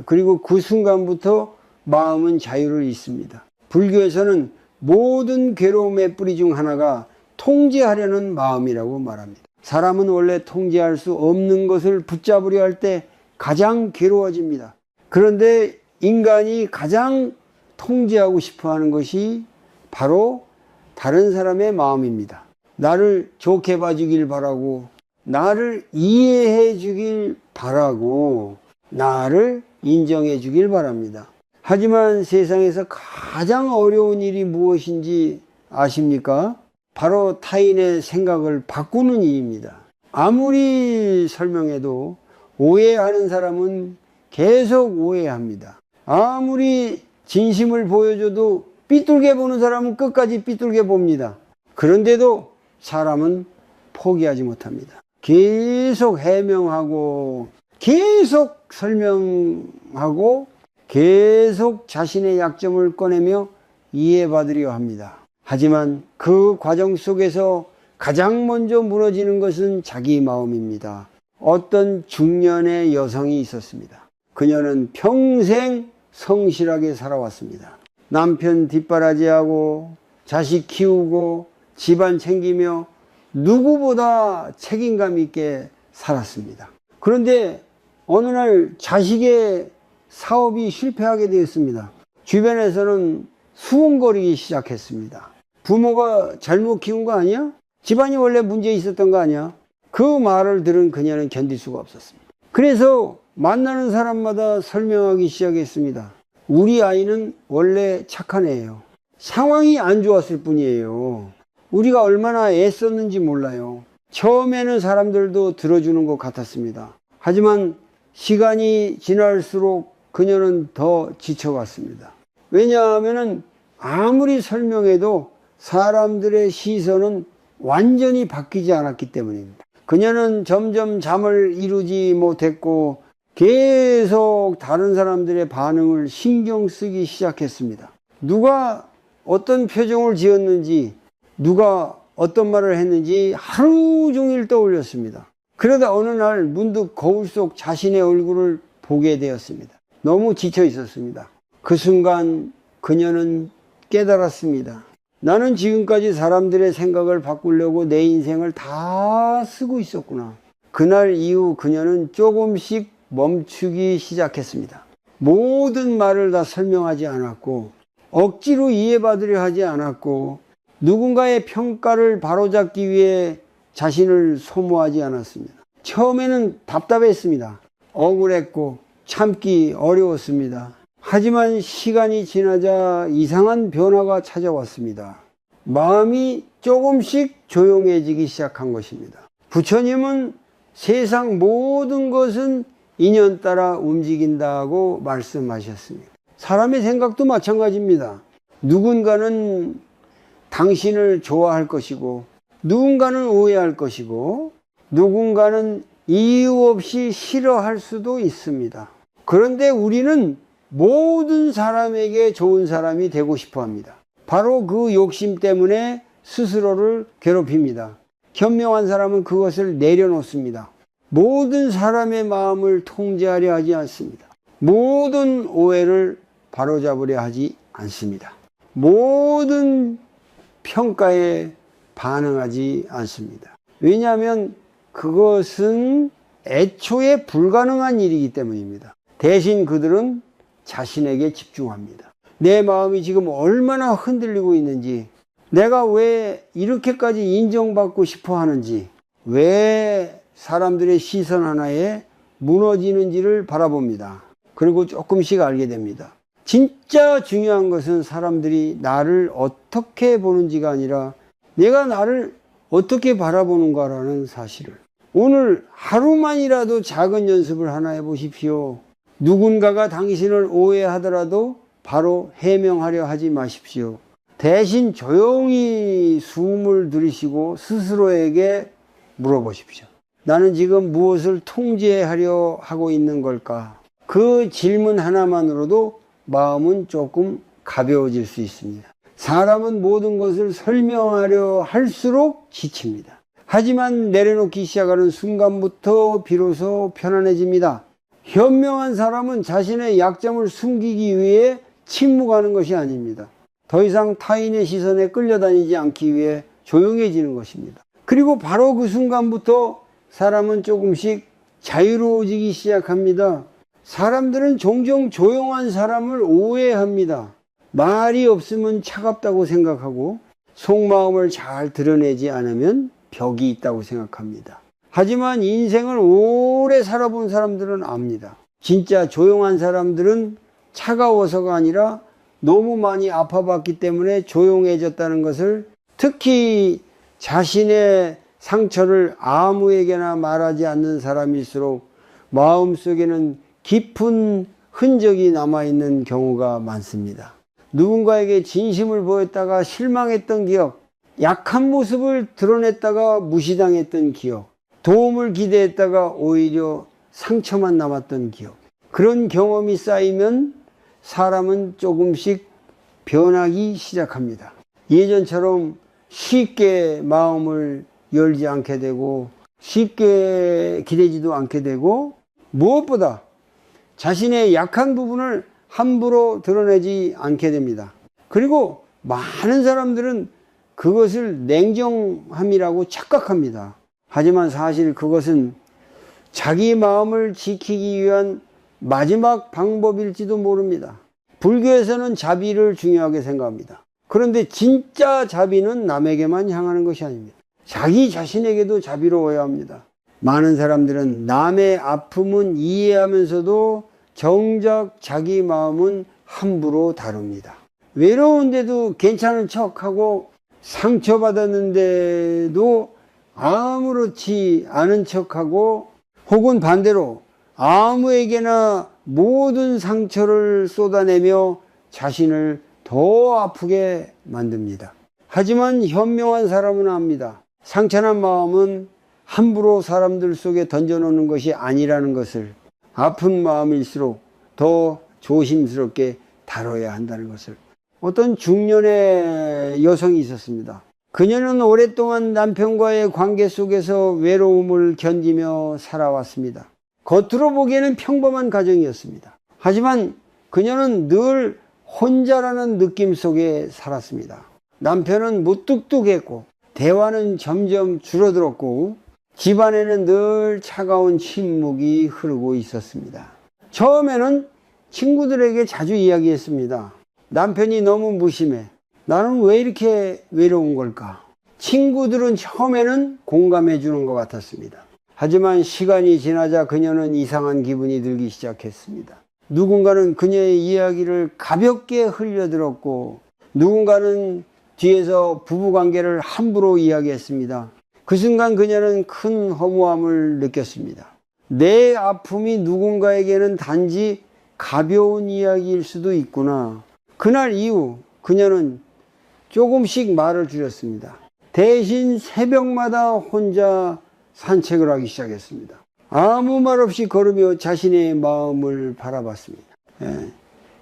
그리고 그 순간부터 마음은 자유를 잃습니다. 불교에서는 모든 괴로움의 뿌리 중 하나가 통제하려는 마음이라고 말합니다. 사람은 원래 통제할 수 없는 것을 붙잡으려 할 때 가장 괴로워집니다. 그런데 인간이 가장 통제하고 싶어 하는 것이 바로 다른 사람의 마음입니다. 나를 좋게 봐주길 바라고, 나를 이해해 주길 바라고, 나를 인정해 주길 바랍니다. 하지만 세상에서 가장 어려운 일이 무엇인지 아십니까? 바로 타인의 생각을 바꾸는 일입니다. 아무리 설명해도 오해하는 사람은 계속 오해합니다. 아무리 진심을 보여줘도 삐뚤게 보는 사람은 끝까지 삐뚤게 봅니다. 그런데도 사람은 포기하지 못합니다. 계속 해명하고 계속 설명하고 계속 자신의 약점을 꺼내며 이해받으려 합니다. 하지만 그 과정 속에서 가장 먼저 무너지는 것은 자기 마음입니다. 어떤 중년의 여성이 있었습니다. 그녀는 평생 성실하게 살아왔습니다. 남편 뒷바라지하고 자식 키우고 집안 챙기며 누구보다 책임감 있게 살았습니다. 그런데 어느 날 자식의 사업이 실패하게 되었습니다. 주변에서는 수군거리기 시작했습니다. 부모가 잘못 키운 거 아니야? 집안이 원래 문제 있었던 거 아니야? 그 말을 들은 그녀는 견딜 수가 없었습니다. 그래서 만나는 사람마다 설명하기 시작했습니다. 우리 아이는 원래 착한 애예요. 상황이 안 좋았을 뿐이에요. 우리가 얼마나 애썼는지 몰라요. 처음에는 사람들도 들어주는 것 같았습니다. 하지만 시간이 지날수록 그녀는 더 지쳐갔습니다. 왜냐하면 아무리 설명해도 사람들의 시선은 완전히 바뀌지 않았기 때문입니다. 그녀는 점점 잠을 이루지 못했고 계속 다른 사람들의 반응을 신경 쓰기 시작했습니다. 누가 어떤 표정을 지었는지, 누가 어떤 말을 했는지 하루 종일 떠올렸습니다. 그러다 어느 날 문득 거울 속 자신의 얼굴을 보게 되었습니다. 너무 지쳐 있었습니다. 그 순간 그녀는 깨달았습니다. 나는 지금까지 사람들의 생각을 바꾸려고 내 인생을 다 쓰고 있었구나. 그날 이후 그녀는 조금씩 멈추기 시작했습니다. 모든 말을 다 설명하지 않았고, 억지로 이해받으려 하지 않았고, 누군가의 평가를 바로잡기 위해 자신을 소모하지 않았습니다. 처음에는 답답했습니다. 억울했고 참기 어려웠습니다. 하지만 시간이 지나자 이상한 변화가 찾아왔습니다. 마음이 조금씩 조용해지기 시작한 것입니다. 부처님은 세상 모든 것은 인연 따라 움직인다고 말씀하셨습니다. 사람의 생각도 마찬가지입니다. 누군가는 당신을 좋아할 것이고, 누군가는 오해할 것이고, 누군가는 이유 없이 싫어할 수도 있습니다. 그런데 우리는 모든 사람에게 좋은 사람이 되고 싶어 합니다. 바로 그 욕심 때문에 스스로를 괴롭힙니다. 현명한 사람은 그것을 내려놓습니다. 모든 사람의 마음을 통제하려 하지 않습니다. 모든 오해를 바로잡으려 하지 않습니다. 모든 평가에 반응하지 않습니다. 왜냐하면 그것은 애초에 불가능한 일이기 때문입니다. 대신 그들은 자신에게 집중합니다. 내 마음이 지금 얼마나 흔들리고 있는지, 내가 왜 이렇게까지 인정받고 싶어 하는지, 왜 사람들의 시선 하나에 무너지는지를 바라봅니다. 그리고 조금씩 알게 됩니다. 진짜 중요한 것은 사람들이 나를 어떻게 보는지가 아니라 내가 나를 어떻게 바라보는가라는 사실을. 오늘 하루만이라도 작은 연습을 하나 해보십시오. 누군가가 당신을 오해하더라도 바로 해명하려 하지 마십시오. 대신 조용히 숨을 들이쉬고 스스로에게 물어보십시오. 나는 지금 무엇을 통제하려 하고 있는 걸까? 그 질문 하나만으로도 마음은 조금 가벼워질 수 있습니다. 사람은 모든 것을 설명하려 할수록 지칩니다. 하지만 내려놓기 시작하는 순간부터 비로소 편안해집니다. 현명한 사람은 자신의 약점을 숨기기 위해 침묵하는 것이 아닙니다. 더 이상 타인의 시선에 끌려다니지 않기 위해 조용해지는 것입니다. 그리고 바로 그 순간부터 사람은 조금씩 자유로워지기 시작합니다. 사람들은 종종 조용한 사람을 오해합니다. 말이 없으면 차갑다고 생각하고 속마음을 잘 드러내지 않으면 벽이 있다고 생각합니다. 하지만 인생을 오래 살아본 사람들은 압니다. 진짜 조용한 사람들은 차가워서가 아니라 너무 많이 아파봤기 때문에 조용해졌다는 것을, 특히 자신의 상처를 아무에게나 말하지 않는 사람일수록 마음속에는 깊은 흔적이 남아있는 경우가 많습니다. 누군가에게 진심을 보였다가 실망했던 기억, 약한 모습을 드러냈다가 무시당했던 기억, 도움을 기대했다가 오히려 상처만 남았던 기억, 그런 경험이 쌓이면 사람은 조금씩 변하기 시작합니다. 예전처럼 쉽게 마음을 열지 않게 되고 쉽게 기대지도 않게 되고, 무엇보다 자신의 약한 부분을 함부로 드러내지 않게 됩니다. 그리고 많은 사람들은 그것을 냉정함이라고 착각합니다. 하지만 사실 그것은 자기 마음을 지키기 위한 마지막 방법일지도 모릅니다. 불교에서는 자비를 중요하게 생각합니다. 그런데 진짜 자비는 남에게만 향하는 것이 아닙니다. 자기 자신에게도 자비로워야 합니다. 많은 사람들은 남의 아픔은 이해하면서도 정작 자기 마음은 함부로 다룹니다. 외로운데도 괜찮은 척하고 상처받았는데도 아무렇지 않은 척하고, 혹은 반대로 아무에게나 모든 상처를 쏟아내며 자신을 더 아프게 만듭니다. 하지만 현명한 사람은 압니다. 상처난 마음은 함부로 사람들 속에 던져놓는 것이 아니라는 것을, 아픈 마음일수록 더 조심스럽게 다뤄야 한다는 것을. 어떤 중년의 여성이 있었습니다. 그녀는 오랫동안 남편과의 관계 속에서 외로움을 견디며 살아왔습니다. 겉으로 보기에는 평범한 가정이었습니다. 하지만 그녀는 늘 혼자라는 느낌 속에 살았습니다. 남편은 무뚝뚝했고 대화는 점점 줄어들었고 집안에는 늘 차가운 침묵이 흐르고 있었습니다. 처음에는 친구들에게 자주 이야기했습니다. 남편이 너무 무심해. 나는 왜 이렇게 외로운 걸까? 친구들은 처음에는 공감해 주는 것 같았습니다. 하지만 시간이 지나자 그녀는 이상한 기분이 들기 시작했습니다. 누군가는 그녀의 이야기를 가볍게 흘려들었고 누군가는 뒤에서 부부관계를 함부로 이야기했습니다. 그 순간 그녀는 큰 허무함을 느꼈습니다. 내 아픔이 누군가에게는 단지 가벼운 이야기일 수도 있구나. 그날 이후 그녀는 조금씩 말을 줄였습니다. 대신 새벽마다 혼자 산책을 하기 시작했습니다. 아무 말 없이 걸으며 자신의 마음을 바라봤습니다.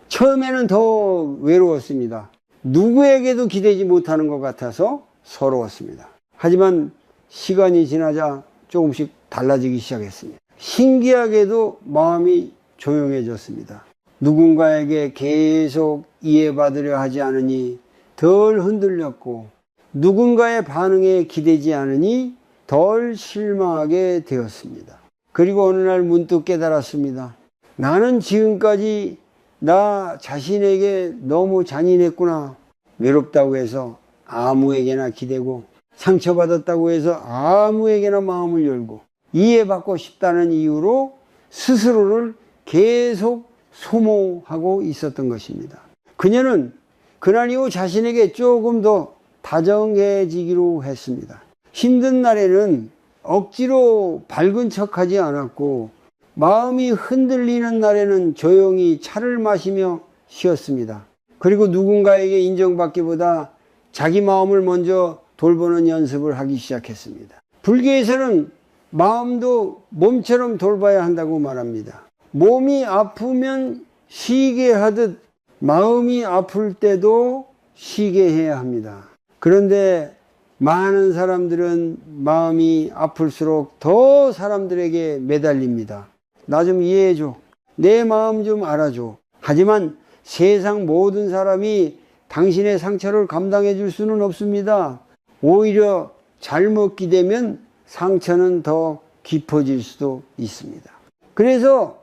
처음에는 더 외로웠습니다. 누구에게도 기대지 못하는 것 같아서 서러웠습니다. 하지만 시간이 지나자 조금씩 달라지기 시작했습니다. 신기하게도 마음이 조용해졌습니다. 누군가에게 계속 이해받으려 하지 않으니 덜 흔들렸고 누군가의 반응에 기대지 않으니 덜 실망하게 되었습니다. 그리고 어느 날 문득 깨달았습니다. 나는 지금까지 나 자신에게 너무 잔인했구나. 외롭다고 해서 아무에게나 기대고 상처받았다고 해서 아무에게나 마음을 열고 이해받고 싶다는 이유로 스스로를 계속 소모하고 있었던 것입니다. 그녀는 그날 이후 자신에게 조금 더 다정해지기로 했습니다. 힘든 날에는 억지로 밝은 척하지 않았고 마음이 흔들리는 날에는 조용히 차를 마시며 쉬었습니다. 그리고 누군가에게 인정받기보다 자기 마음을 먼저 돌보는 연습을 하기 시작했습니다. 불교에서는 마음도 몸처럼 돌봐야 한다고 말합니다. 몸이 아프면 쉬게 하듯 마음이 아플 때도 쉬게 해야 합니다. 그런데 많은 사람들은 마음이 아플수록 더 사람들에게 매달립니다. 나 좀 이해해줘. 내 마음 좀 알아줘. 하지만 세상 모든 사람이 당신의 상처를 감당해 줄 수는 없습니다. 오히려 잘못 기대면 상처는 더 깊어질 수도 있습니다. 그래서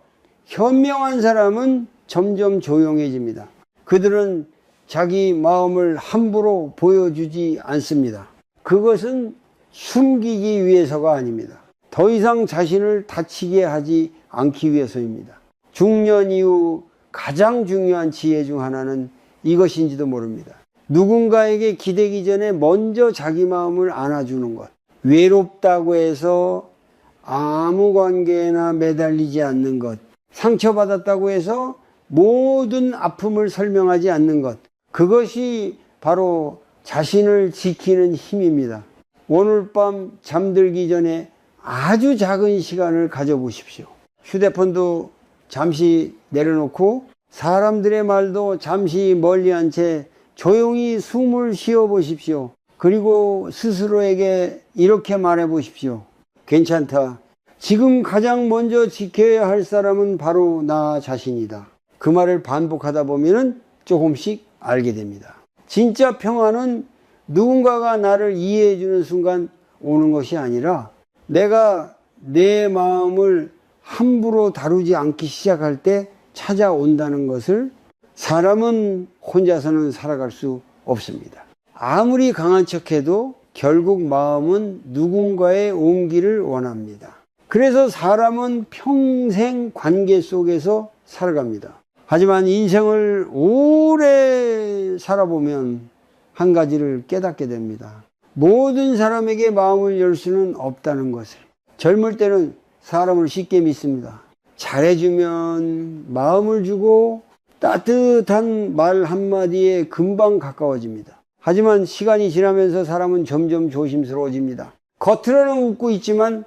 현명한 사람은 점점 조용해집니다. 그들은 자기 마음을 함부로 보여주지 않습니다. 그것은 숨기기 위해서가 아닙니다. 더 이상 자신을 다치게 하지 않기 위해서입니다. 중년 이후 가장 중요한 지혜 중 하나는 이것인지도 모릅니다. 누군가에게 기대기 전에 먼저 자기 마음을 안아주는 것. 외롭다고 해서 아무 관계나 매달리지 않는 것. 상처받았다고 해서 모든 아픔을 설명하지 않는 것. 그것이 바로 자신을 지키는 힘입니다. 오늘 밤 잠들기 전에 아주 작은 시간을 가져보십시오. 휴대폰도 잠시 내려놓고 사람들의 말도 잠시 멀리한 채 조용히 숨을 쉬어 보십시오. 그리고 스스로에게 이렇게 말해 보십시오. 괜찮다. 지금 가장 먼저 지켜야 할 사람은 바로 나 자신이다. 그 말을 반복하다 보면 조금씩 알게 됩니다. 진짜 평화는 누군가가 나를 이해해 주는 순간 오는 것이 아니라 내가 내 마음을 함부로 다루지 않기 시작할 때 찾아온다는 것을 사람은 혼자서는 살아갈 수 없습니다. 아무리 강한 척해도 결국 마음은 누군가의 온기를 원합니다. 그래서 사람은 평생 관계 속에서 살아갑니다. 하지만 인생을 오래 살아보면 한 가지를 깨닫게 됩니다. 모든 사람에게 마음을 열 수는 없다는 것을. 젊을 때는 사람을 쉽게 믿습니다. 잘해주면 마음을 주고 따뜻한 말 한마디에 금방 가까워집니다. 하지만 시간이 지나면서 사람은 점점 조심스러워집니다. 겉으로는 웃고 있지만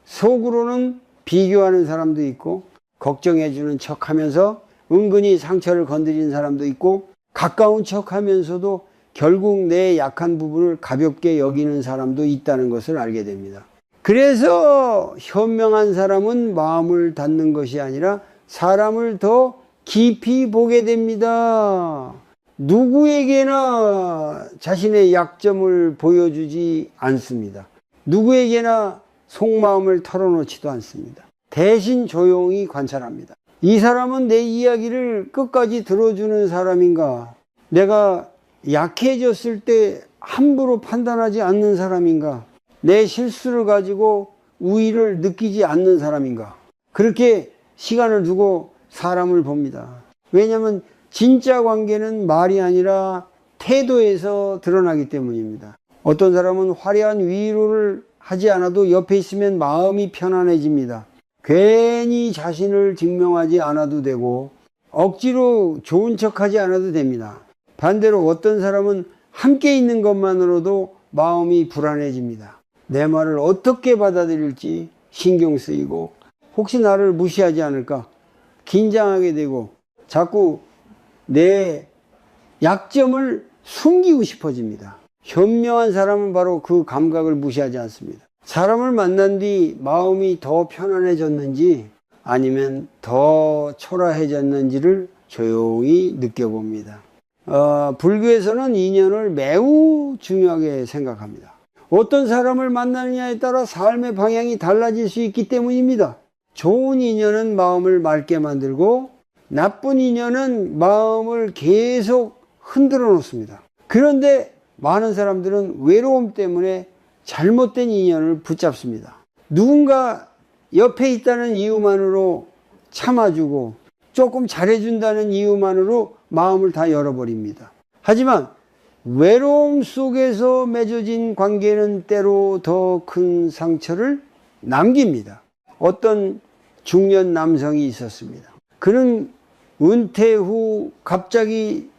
속으로는 비교하는 사람도 있고, 걱정해주는 척 하면서 은근히 상처를 건드리는 사람도 있고, 가까운 척 하면서도 결국 내 약한 부분을 가볍게 여기는 사람도 있다는 것을 알게 됩니다. 그래서 현명한 사람은 마음을 닫는 것이 아니라 사람을 더 깊이 보게 됩니다. 누구에게나 자신의 약점을 보여주지 않습니다. 누구에게나 속마음을 털어놓지도 않습니다. 대신 조용히 관찰합니다. 이 사람은 내 이야기를 끝까지 들어주는 사람인가? 내가 약해졌을 때 함부로 판단하지 않는 사람인가? 내 실수를 가지고 우위를 느끼지 않는 사람인가? 그렇게 시간을 두고 사람을 봅니다. 왜냐하면 진짜 관계는 말이 아니라 태도에서 드러나기 때문입니다. 어떤 사람은 화려한 위로를 하지 않아도 옆에 있으면 마음이 편안해집니다. 괜히 자신을 증명하지 않아도 되고 억지로 좋은 척하지 않아도 됩니다. 반대로 어떤 사람은 함께 있는 것만으로도 마음이 불안해집니다. 내 말을 어떻게 받아들일지 신경 쓰이고 혹시 나를 무시하지 않을까 긴장하게 되고 자꾸 내 약점을 숨기고 싶어집니다. 현명한 사람은 바로 그 감각을 무시하지 않습니다. 사람을 만난 뒤 마음이 더 편안해졌는지 아니면 더 초라해졌는지를 조용히 느껴봅니다. 불교에서는 인연을 매우 중요하게 생각합니다. 어떤 사람을 만나느냐에 따라 삶의 방향이 달라질 수 있기 때문입니다. 좋은 인연은 마음을 맑게 만들고 나쁜 인연은 마음을 계속 흔들어 놓습니다. 그런데 많은 사람들은 외로움 때문에 잘못된 인연을 붙잡습니다. 누군가 옆에 있다는 이유만으로 참아주고 조금 잘해준다는 이유만으로 마음을 다 열어버립니다. 하지만 외로움 속에서 맺어진 관계는 때로 더 큰 상처를 남깁니다. 어떤 중년 남성이 있었습니다. 그는 은퇴 후 갑자기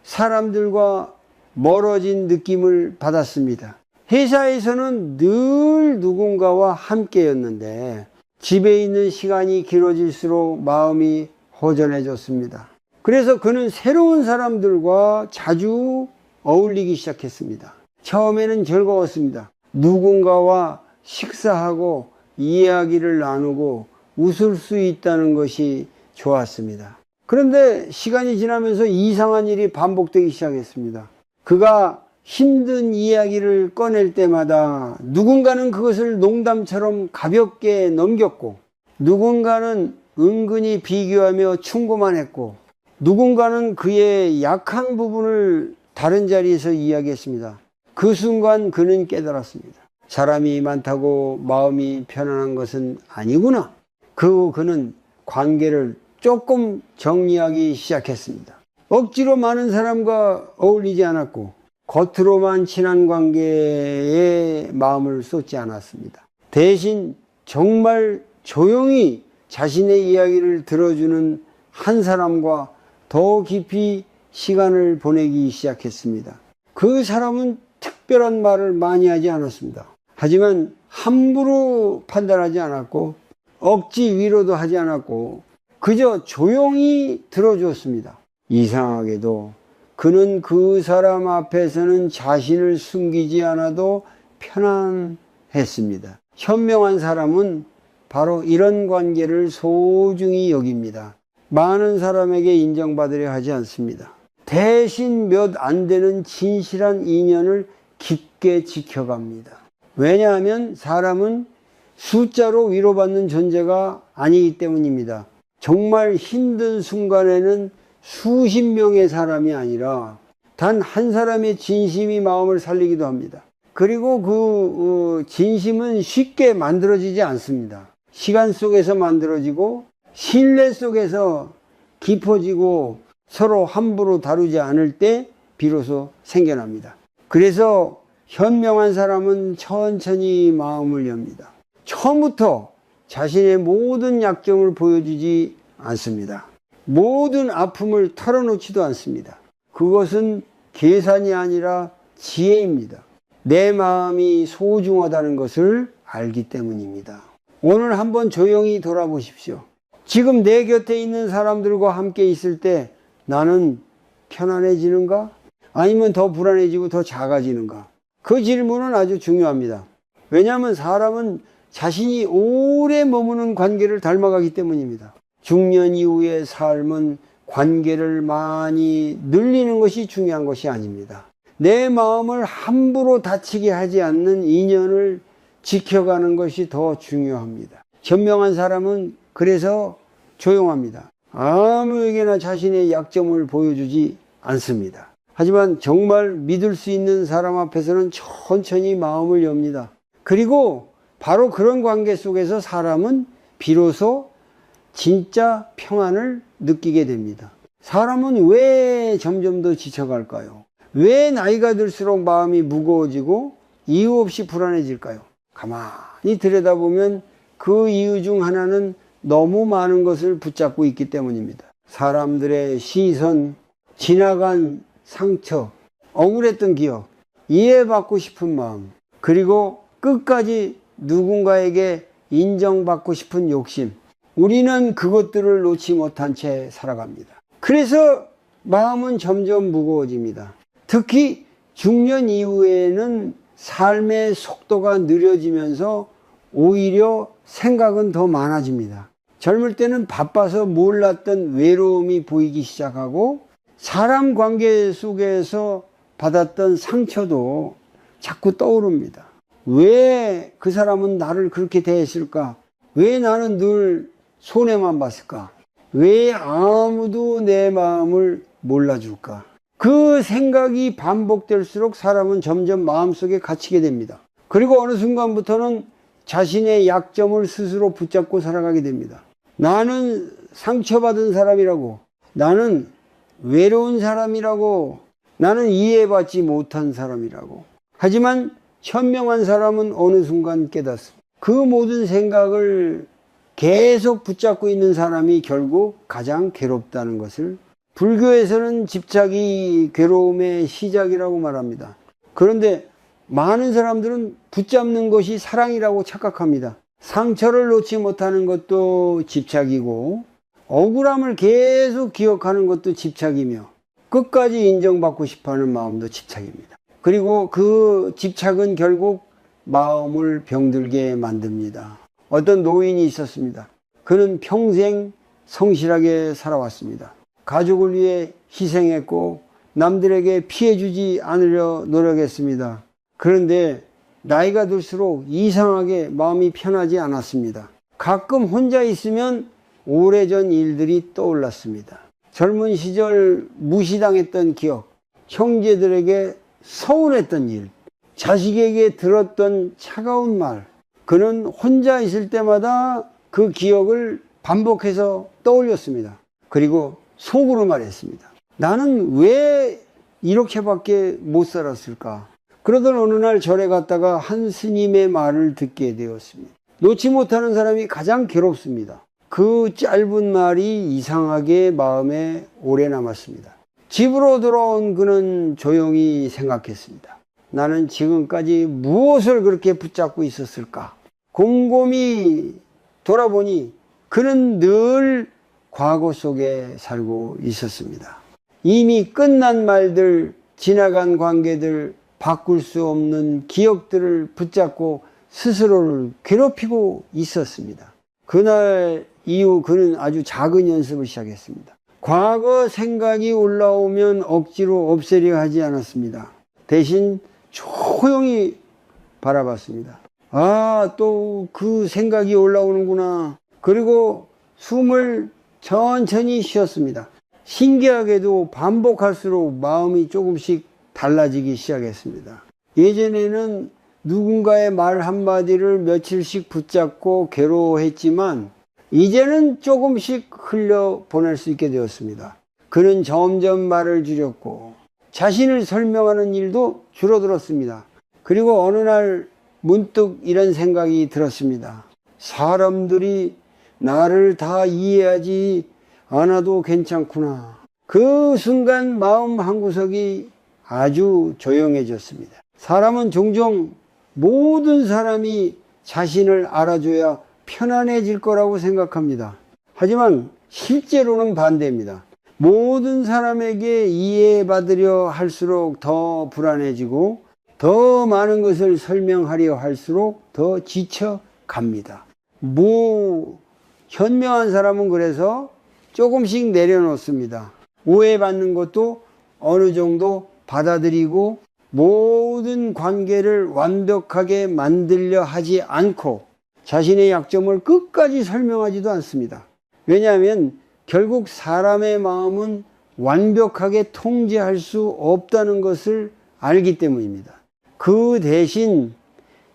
사람들과 멀어진 느낌을 받았습니다. 회사에서는 늘 누군가와 함께였는데 집에 있는 시간이 길어질수록 마음이 허전해졌습니다. 그래서 그는 새로운 사람들과 자주 어울리기 시작했습니다. 처음에는 즐거웠습니다. 누군가와 식사하고 이야기를 나누고 웃을 수 있다는 것이 좋았습니다. 그런데 시간이 지나면서 이상한 일이 반복되기 시작했습니다. 그가 힘든 이야기를 꺼낼 때마다 누군가는 그것을 농담처럼 가볍게 넘겼고 누군가는 은근히 비교하며 충고만 했고 누군가는 그의 약한 부분을 다른 자리에서 이야기했습니다. 그 순간 그는 깨달았습니다. 사람이 많다고 마음이 편안한 것은 아니구나. 그는 관계를 조금 정리하기 시작했습니다. 억지로 많은 사람과 어울리지 않았고 겉으로만 친한 관계에 마음을 쏟지 않았습니다. 대신 정말 조용히 자신의 이야기를 들어주는 한 사람과 더 깊이 시간을 보내기 시작했습니다. 그 사람은 특별한 말을 많이 하지 않았습니다. 하지만 함부로 판단하지 않았고 억지 위로도 하지 않았고 그저 조용히 들어주었습니다. 이상하게도 그는 그 사람 앞에서는 자신을 숨기지 않아도 편안했습니다. 현명한 사람은 바로 이런 관계를 소중히 여깁니다. 많은 사람에게 인정받으려 하지 않습니다. 대신 몇 안 되는 진실한 인연을 깊게 지켜갑니다. 왜냐하면 사람은 숫자로 위로받는 존재가 아니기 때문입니다. 정말 힘든 순간에는 수십 명의 사람이 아니라 단 한 사람의 진심이 마음을 살리기도 합니다. 그리고 그 진심은 쉽게 만들어지지 않습니다. 시간 속에서 만들어지고 신뢰 속에서 깊어지고 서로 함부로 다루지 않을 때 비로소 생겨납니다. 그래서 현명한 사람은 천천히 마음을 엽니다. 처음부터 자신의 모든 약점을 보여주지 않습니다. 모든 아픔을 털어놓지도 않습니다. 그것은 계산이 아니라 지혜입니다. 내 마음이 소중하다는 것을 알기 때문입니다. 오늘 한번 조용히 돌아보십시오. 지금 내 곁에 있는 사람들과 함께 있을 때 나는 편안해지는가? 아니면 더 불안해지고 더 작아지는가? 그 질문은 아주 중요합니다. 왜냐하면 사람은 자신이 오래 머무는 관계를 닮아가기 때문입니다. 중년 이후의 삶은 관계를 많이 늘리는 것이 중요한 것이 아닙니다. 내 마음을 함부로 다치게 하지 않는 인연을 지켜가는 것이 더 중요합니다. 현명한 사람은 그래서 조용합니다. 아무에게나 자신의 약점을 보여주지 않습니다. 하지만 정말 믿을 수 있는 사람 앞에서는 천천히 마음을 엽니다. 그리고 바로 그런 관계 속에서 사람은 비로소 진짜 평안을 느끼게 됩니다. 사람은 왜 점점 더 지쳐갈까요? 왜 나이가 들수록 마음이 무거워지고 이유 없이 불안해질까요? 가만히 들여다보면 그 이유 중 하나는 너무 많은 것을 붙잡고 있기 때문입니다. 사람들의 시선, 지나간 상처, 억울했던 기억, 이해받고 싶은 마음, 그리고 끝까지 누군가에게 인정받고 싶은 욕심. 우리는 그것들을 놓지 못한 채 살아갑니다. 그래서 마음은 점점 무거워집니다. 특히 중년 이후에는 삶의 속도가 느려지면서 오히려 생각은 더 많아집니다. 젊을 때는 바빠서 몰랐던 외로움이 보이기 시작하고 사람 관계 속에서 받았던 상처도 자꾸 떠오릅니다. 왜 그 사람은 나를 그렇게 대했을까? 왜 나는 늘 손해만 봤을까? 왜 아무도 내 마음을 몰라줄까? 그 생각이 반복될수록 사람은 점점 마음속에 갇히게 됩니다. 그리고 어느 순간부터는 자신의 약점을 스스로 붙잡고 살아가게 됩니다. 나는 상처받은 사람이라고, 나는 외로운 사람이라고, 나는 이해받지 못한 사람이라고. 하지만 현명한 사람은 어느 순간 깨닫습니다. 그 모든 생각을 계속 붙잡고 있는 사람이 결국 가장 괴롭다는 것을, 불교에서는 집착이 괴로움의 시작이라고 말합니다. 그런데 많은 사람들은 붙잡는 것이 사랑이라고 착각합니다. 상처를 놓지 못하는 것도 집착이고, 억울함을 계속 기억하는 것도 집착이며, 끝까지 인정받고 싶어하는 마음도 집착입니다. 그리고 그 집착은 결국 마음을 병들게 만듭니다. 어떤 노인이 있었습니다. 그는 평생 성실하게 살아왔습니다. 가족을 위해 희생했고 남들에게 피해주지 않으려 노력했습니다. 그런데 나이가 들수록 이상하게 마음이 편하지 않았습니다. 가끔 혼자 있으면 오래전 일들이 떠올랐습니다. 젊은 시절 무시당했던 기억, 형제들에게 서운했던 일, 자식에게 들었던 차가운 말. 그는 혼자 있을 때마다 그 기억을 반복해서 떠올렸습니다. 그리고 속으로 말했습니다. 나는 왜 이렇게밖에 못 살았을까? 그러던 어느 날 절에 갔다가 한 스님의 말을 듣게 되었습니다. 놓지 못하는 사람이 가장 괴롭습니다. 그 짧은 말이 이상하게 마음에 오래 남았습니다. 집으로 돌아온 그는 조용히 생각했습니다. 나는 지금까지 무엇을 그렇게 붙잡고 있었을까? 곰곰이 돌아보니 그는 늘 과거 속에 살고 있었습니다. 이미 끝난 말들, 지나간 관계들, 바꿀 수 없는 기억들을 붙잡고 스스로를 괴롭히고 있었습니다. 그날 이후 그는 아주 작은 연습을 시작했습니다. 과거 생각이 올라오면 억지로 없애려 하지 않았습니다. 대신 조용히 바라봤습니다. 아, 또 그 생각이 올라오는구나. 그리고 숨을 천천히 쉬었습니다. 신기하게도 반복할수록 마음이 조금씩 달라지기 시작했습니다. 예전에는 누군가의 말 한마디를 며칠씩 붙잡고 괴로워했지만 이제는 조금씩 흘려보낼 수 있게 되었습니다. 그는 점점 말을 줄였고 자신을 설명하는 일도 줄어들었습니다. 그리고 어느 날 문득 이런 생각이 들었습니다. 사람들이 나를 다 이해하지 않아도 괜찮구나. 그 순간 마음 한구석이 아주 조용해졌습니다. 사람은 종종 모든 사람이 자신을 알아줘야 편안해질 거라고 생각합니다. 하지만 실제로는 반대입니다. 모든 사람에게 이해받으려 할수록 더 불안해지고 더 많은 것을 설명하려 할수록 더 지쳐갑니다. 현명한 사람은 그래서 조금씩 내려놓습니다. 오해받는 것도 어느 정도 받아들이고 모든 관계를 완벽하게 만들려 하지 않고 자신의 약점을 끝까지 설명하지도 않습니다. 왜냐하면 결국 사람의 마음은 완벽하게 통제할 수 없다는 것을 알기 때문입니다. 그 대신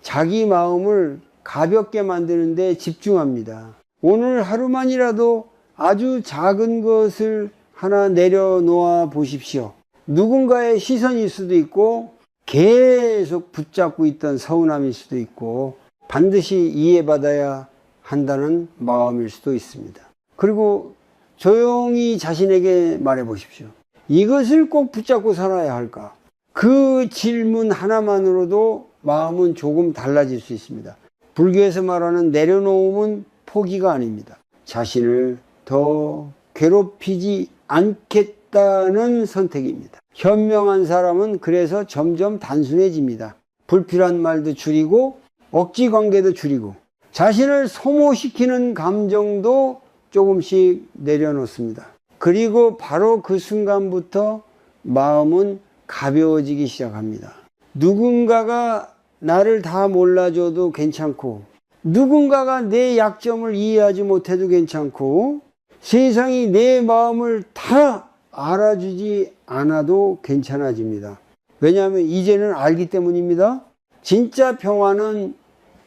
자기 마음을 가볍게 만드는 데 집중합니다. 오늘 하루만이라도 아주 작은 것을 하나 내려놓아 보십시오. 누군가의 시선일 수도 있고 계속 붙잡고 있던 서운함일 수도 있고 반드시 이해받아야 한다는 마음일 수도 있습니다. 그리고 조용히 자신에게 말해 보십시오. 이것을 꼭 붙잡고 살아야 할까? 그 질문 하나만으로도 마음은 조금 달라질 수 있습니다. 불교에서 말하는 내려놓음은 포기가 아닙니다. 자신을 더 괴롭히지 않겠다는 선택입니다. 현명한 사람은 그래서 점점 단순해집니다. 불필요한 말도 줄이고 억지 관계도 줄이고 자신을 소모시키는 감정도 조금씩 내려놓습니다. 그리고 바로 그 순간부터 마음은 가벼워지기 시작합니다. 누군가가 나를 다 몰라줘도 괜찮고 누군가가 내 약점을 이해하지 못해도 괜찮고 세상이 내 마음을 다 알아주지 않아도 괜찮아집니다. 왜냐하면 이제는 알기 때문입니다. 진짜 평화는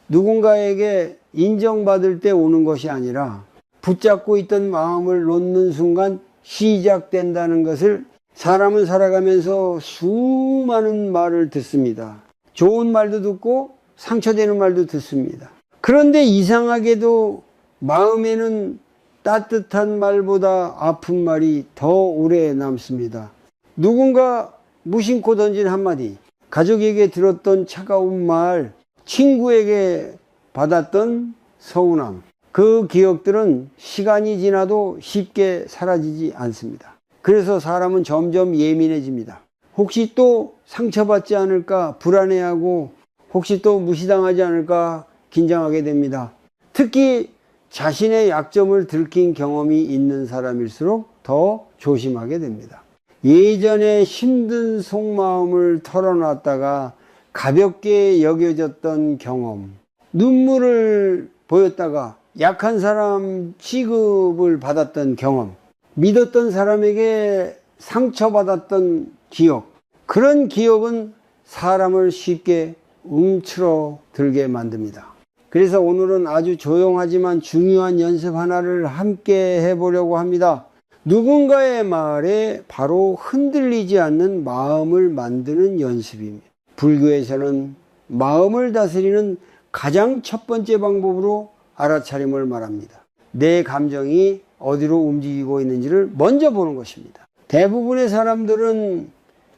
누군가에게 인정받을 때 오는 것이 아니라 붙잡고 있던 마음을 놓는 순간 시작된다는 것을 사람은 살아가면서 수많은 말을 듣습니다. 좋은 말도 듣고 상처되는 말도 듣습니다. 그런데 이상하게도 마음에는 따뜻한 말보다 아픈 말이 더 오래 남습니다. 누군가 무심코 던진 한마디, 가족에게 들었던 차가운 말, 친구에게 받았던 서운함, 그 기억들은 시간이 지나도 쉽게 사라지지 않습니다. 그래서 사람은 점점 예민해집니다. 혹시 또 상처받지 않을까 불안해하고 혹시 또 무시당하지 않을까 긴장하게 됩니다. 특히 자신의 약점을 들킨 경험이 있는 사람일수록 더 조심하게 됩니다. 예전에 힘든 속마음을 털어놨다가 가볍게 여겨졌던 경험, 눈물을 보였다가 약한 사람 취급을 받았던 경험, 믿었던 사람에게 상처받았던 기억, 그런 기억은 사람을 쉽게 움츠러들게 만듭니다. 그래서 오늘은 아주 조용하지만 중요한 연습 하나를 함께 해보려고 합니다. 누군가의 말에 바로 흔들리지 않는 마음을 만드는 연습입니다. 불교에서는 마음을 다스리는 가장 첫 번째 방법으로 알아차림을 말합니다. 내 감정이 어디로 움직이고 있는지를 먼저 보는 것입니다. 대부분의 사람들은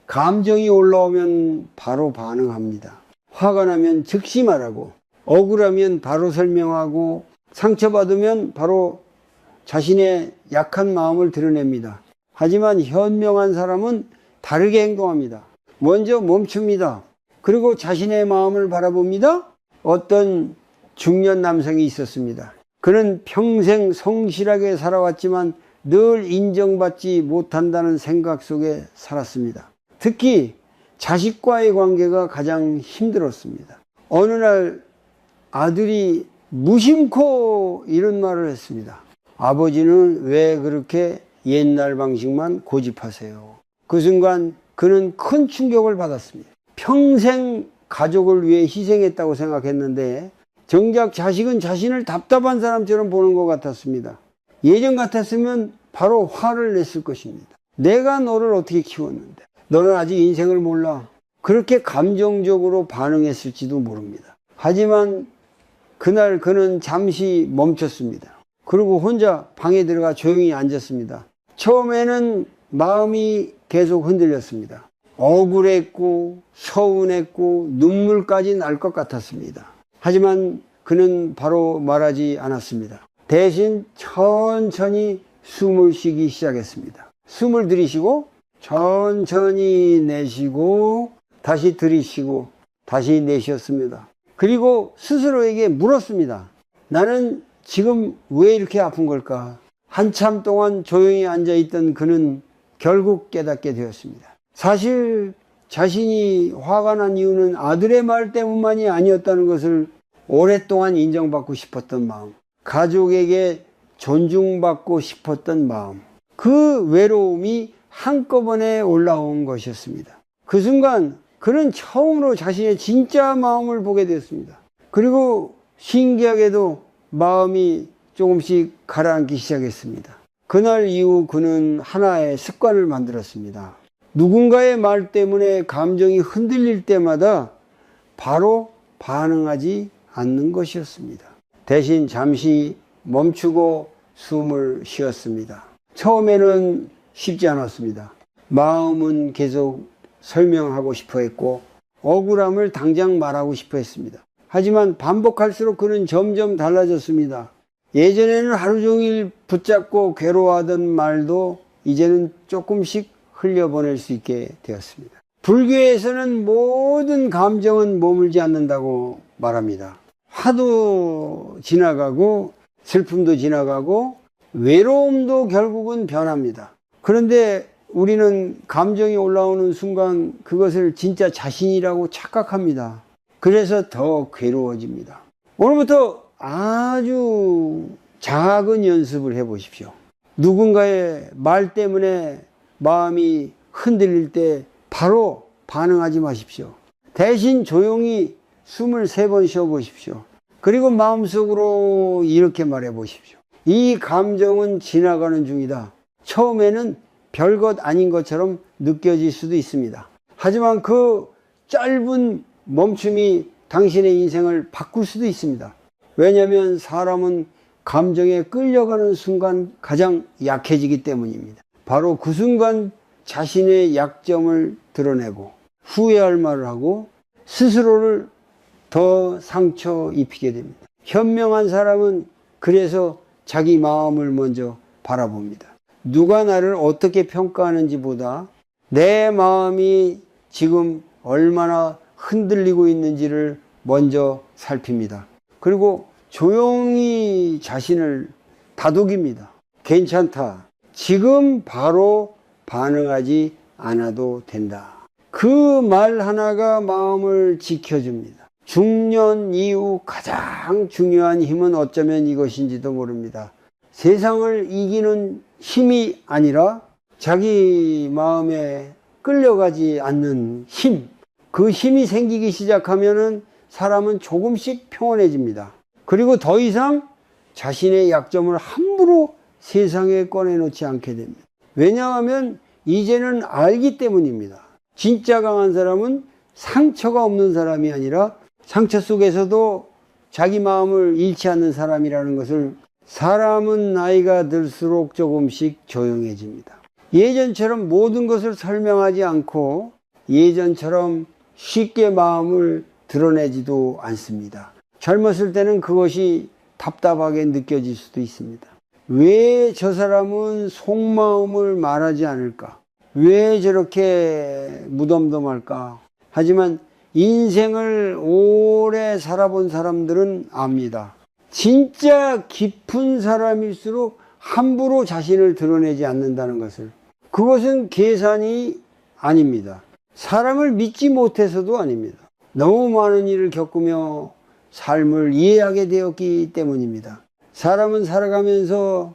감정이 올라오면 바로 반응합니다. 화가 나면 즉시 말하고 억울하면 바로 설명하고 상처받으면 바로 자신의 약한 마음을 드러냅니다. 하지만 현명한 사람은 다르게 행동합니다. 먼저 멈춥니다. 그리고 자신의 마음을 바라봅니다. 어떤 중년 남성이 있었습니다. 그는 평생 성실하게 살아왔지만 늘 인정받지 못한다는 생각 속에 살았습니다. 특히 자식과의 관계가 가장 힘들었습니다. 어느 날 아들이 무심코 이런 말을 했습니다. 아버지는 왜 그렇게 옛날 방식만 고집하세요? 그 순간 그는 큰 충격을 받았습니다. 평생 가족을 위해 희생했다고 생각했는데 정작 자식은 자신을 답답한 사람처럼 보는 것 같았습니다. 예전 같았으면 바로 화를 냈을 것입니다. 내가 너를 어떻게 키웠는데 너는 아직 인생을 몰라. 그렇게 감정적으로 반응했을지도 모릅니다. 하지만 그날 그는 잠시 멈췄습니다. 그리고 혼자 방에 들어가 조용히 앉았습니다. 처음에는 마음이 계속 흔들렸습니다. 억울했고 서운했고 눈물까지 날 것 같았습니다. 하지만 그는 바로 말하지 않았습니다. 대신 천천히 숨을 쉬기 시작했습니다. 숨을 들이쉬고 천천히 내쉬고 다시 들이쉬고 다시 내쉬었습니다. 그리고 스스로에게 물었습니다. 나는 지금 왜 이렇게 아픈 걸까? 한참 동안 조용히 앉아있던 그는 결국 깨닫게 되었습니다. 사실 자신이 화가 난 이유는 아들의 말 때문만이 아니었다는 것을 오랫동안 인정받고 싶었던 마음, 가족에게 존중받고 싶었던 마음, 그 외로움이 한꺼번에 올라온 것이었습니다. 그 순간 그는 처음으로 자신의 진짜 마음을 보게 되었습니다. 그리고 신기하게도 마음이 조금씩 가라앉기 시작했습니다. 그날 이후 그는 하나의 습관을 만들었습니다. 누군가의 말 때문에 감정이 흔들릴 때마다 바로 반응하지 않는 것이었습니다. 대신 잠시 멈추고 숨을 쉬었습니다. 처음에는 쉽지 않았습니다. 마음은 계속 설명하고 싶어 했고 억울함을 당장 말하고 싶어 했습니다. 하지만 반복할수록 그는 점점 달라졌습니다. 예전에는 하루 종일 붙잡고 괴로워하던 말도 이제는 조금씩 흘려보낼 수 있게 되었습니다. 불교에서는 모든 감정은 머물지 않는다고 말합니다. 화도 지나가고 슬픔도 지나가고 외로움도 결국은 변합니다. 그런데 우리는 감정이 올라오는 순간 그것을 진짜 자신이라고 착각합니다. 그래서 더 괴로워집니다. 오늘부터 아주 작은 연습을 해보십시오. 누군가의 말 때문에 마음이 흔들릴 때 바로 반응하지 마십시오. 대신 조용히 숨을 3번 쉬어보십시오. 그리고 마음속으로 이렇게 말해 보십시오. 이 감정은 지나가는 중이다. 처음에는 별것 아닌 것처럼 느껴질 수도 있습니다. 하지만 그 짧은 멈춤이 당신의 인생을 바꿀 수도 있습니다. 왜냐하면 사람은 감정에 끌려가는 순간 가장 약해지기 때문입니다. 바로 그 순간 자신의 약점을 드러내고 후회할 말을 하고 스스로를 더 상처 입히게 됩니다. 현명한 사람은 그래서 자기 마음을 먼저 바라봅니다. 누가 나를 어떻게 평가하는지 보다 내 마음이 지금 얼마나 흔들리고 있는지를 먼저 살핍니다. 그리고 조용히 자신을 다독입니다. 괜찮다. 지금 바로 반응하지 않아도 된다. 그 말 하나가 마음을 지켜줍니다. 중년 이후 가장 중요한 힘은 어쩌면 이것인지도 모릅니다. 세상을 이기는 힘이 아니라 자기 마음에 끌려가지 않는 힘. 그 힘이 생기기 시작하면은 사람은 조금씩 평온해집니다. 그리고 더 이상 자신의 약점을 함부로 세상에 꺼내놓지 않게 됩니다. 왜냐하면 이제는 알기 때문입니다. 진짜 강한 사람은 상처가 없는 사람이 아니라 상처 속에서도 자기 마음을 잃지 않는 사람이라는 것을 사람은 나이가 들수록 조금씩 조용해집니다. 예전처럼 모든 것을 설명하지 않고 예전처럼 쉽게 마음을 드러내지도 않습니다. 젊었을 때는 그것이 답답하게 느껴질 수도 있습니다. 왜 저 사람은 속마음을 말하지 않을까? 왜 저렇게 무덤덤할까? 하지만 인생을 오래 살아본 사람들은 압니다. 진짜 깊은 사람일수록 함부로 자신을 드러내지 않는다는 것을. 그것은 계산이 아닙니다. 사람을 믿지 못해서도 아닙니다. 너무 많은 일을 겪으며 삶을 이해하게 되었기 때문입니다. 사람은 살아가면서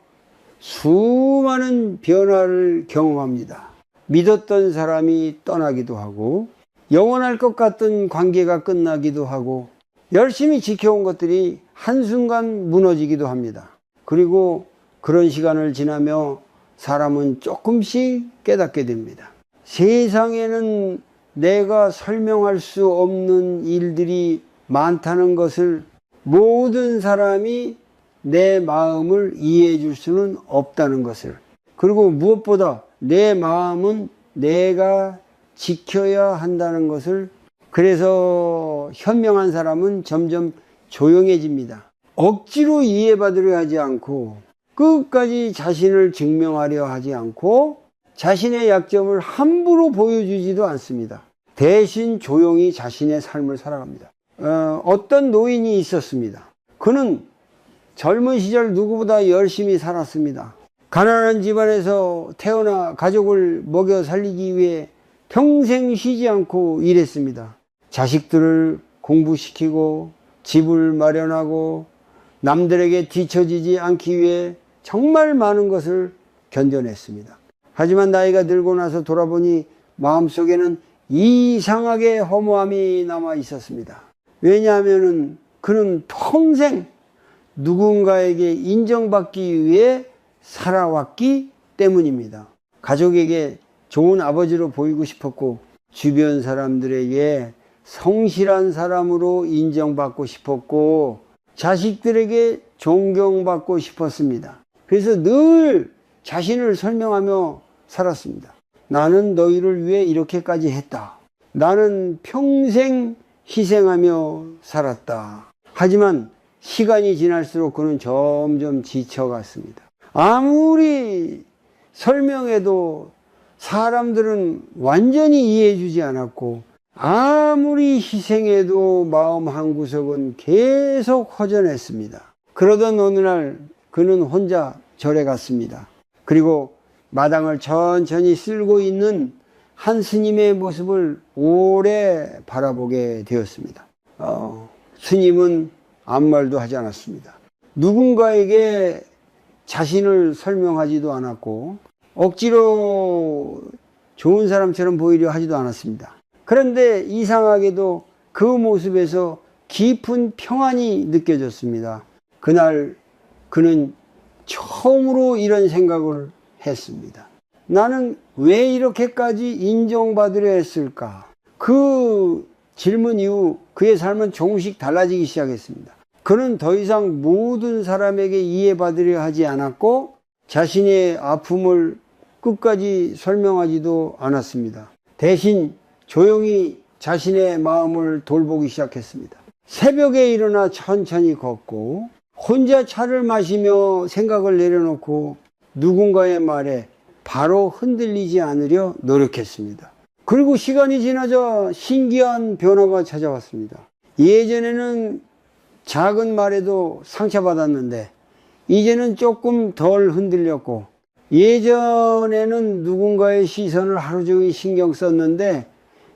수많은 변화를 경험합니다. 믿었던 사람이 떠나기도 하고 영원할 것 같던 관계가 끝나기도 하고 열심히 지켜온 것들이 한순간 무너지기도 합니다. 그리고 그런 시간을 지나며 사람은 조금씩 깨닫게 됩니다. 세상에는 내가 설명할 수 없는 일들이 많다는 것을, 모든 사람이 내 마음을 이해해 줄 수는 없다는 것을, 그리고 무엇보다 내 마음은 내가 지켜야 한다는 것을, 그래서 현명한 사람은 점점 조용해집니다. 억지로 이해받으려 하지 않고 끝까지 자신을 증명하려 하지 않고 자신의 약점을 함부로 보여주지도 않습니다. 대신 조용히 자신의 삶을 살아갑니다. 어떤 노인이 있었습니다. 그는 젊은 시절 누구보다 열심히 살았습니다. 가난한 집안에서 태어나 가족을 먹여 살리기 위해 평생 쉬지 않고 일했습니다. 자식들을 공부시키고 집을 마련하고 남들에게 뒤처지지 않기 위해 정말 많은 것을 견뎌냈습니다. 하지만 나이가 들고 나서 돌아보니 마음속에는 이상하게 허무함이 남아 있었습니다. 왜냐하면 그는 평생 누군가에게 인정받기 위해 살아왔기 때문입니다. 가족에게 좋은 아버지로 보이고 싶었고 주변 사람들에게 성실한 사람으로 인정받고 싶었고 자식들에게 존경받고 싶었습니다. 그래서 늘 자신을 설명하며 살았습니다. 나는 너희를 위해 이렇게까지 했다. 나는 평생 희생하며 살았다. 하지만 시간이 지날수록 그는 점점 지쳐갔습니다. 아무리 설명해도 사람들은 완전히 이해해주지 않았고 아무리 희생해도 마음 한구석은 계속 허전했습니다. 그러던 어느 날 그는 혼자 절에 갔습니다. 그리고 마당을 천천히 쓸고 있는 한 스님의 모습을 오래 바라보게 되었습니다. 스님은 아무 말도 하지 않았습니다. 누군가에게 자신을 설명하지도 않았고 억지로 좋은 사람처럼 보이려 하지도 않았습니다. 그런데 이상하게도 그 모습에서 깊은 평안이 느껴졌습니다. 그날 그는 처음으로 이런 생각을 했습니다. 나는 왜 이렇게까지 인정받으려 했을까? 그 질문 이후 그의 삶은 조금씩 달라지기 시작했습니다. 그는 더 이상 모든 사람에게 이해받으려 하지 않았고 자신의 아픔을 끝까지 설명하지도 않았습니다. 대신 조용히 자신의 마음을 돌보기 시작했습니다. 새벽에 일어나 천천히 걷고 혼자 차를 마시며 생각을 내려놓고 누군가의 말에 바로 흔들리지 않으려 노력했습니다. 그리고 시간이 지나자 신기한 변화가 찾아왔습니다. 예전에는 작은 말에도 상처받았는데 이제는 조금 덜 흔들렸고, 예전에는 누군가의 시선을 하루 종일 신경 썼는데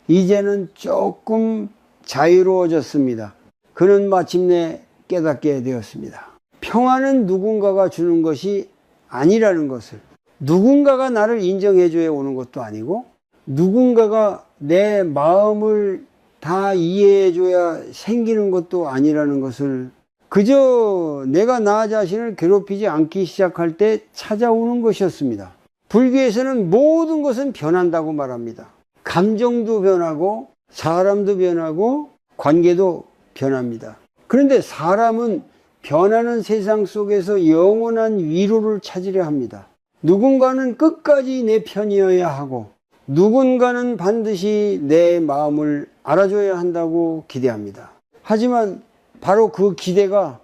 이제는 조금 자유로워졌습니다. 그는 마침내 깨닫게 되었습니다. 평안은 누군가가 주는 것이 아니라는 것을, 누군가가 나를 인정해줘야 오는 것도 아니고 누군가가 내 마음을 다 이해해줘야 생기는 것도 아니라는 것을 그저 내가 나 자신을 괴롭히지 않기 시작할 때 찾아오는 것이었습니다. 불교에서는 모든 것은 변한다고 말합니다. 감정도 변하고 사람도 변하고 관계도 변합니다. 그런데 사람은 변하는 세상 속에서 영원한 위로를 찾으려 합니다. 누군가는 끝까지 내 편이어야 하고 누군가는 반드시 내 마음을 알아줘야 한다고 기대합니다. 하지만 바로 그 기대가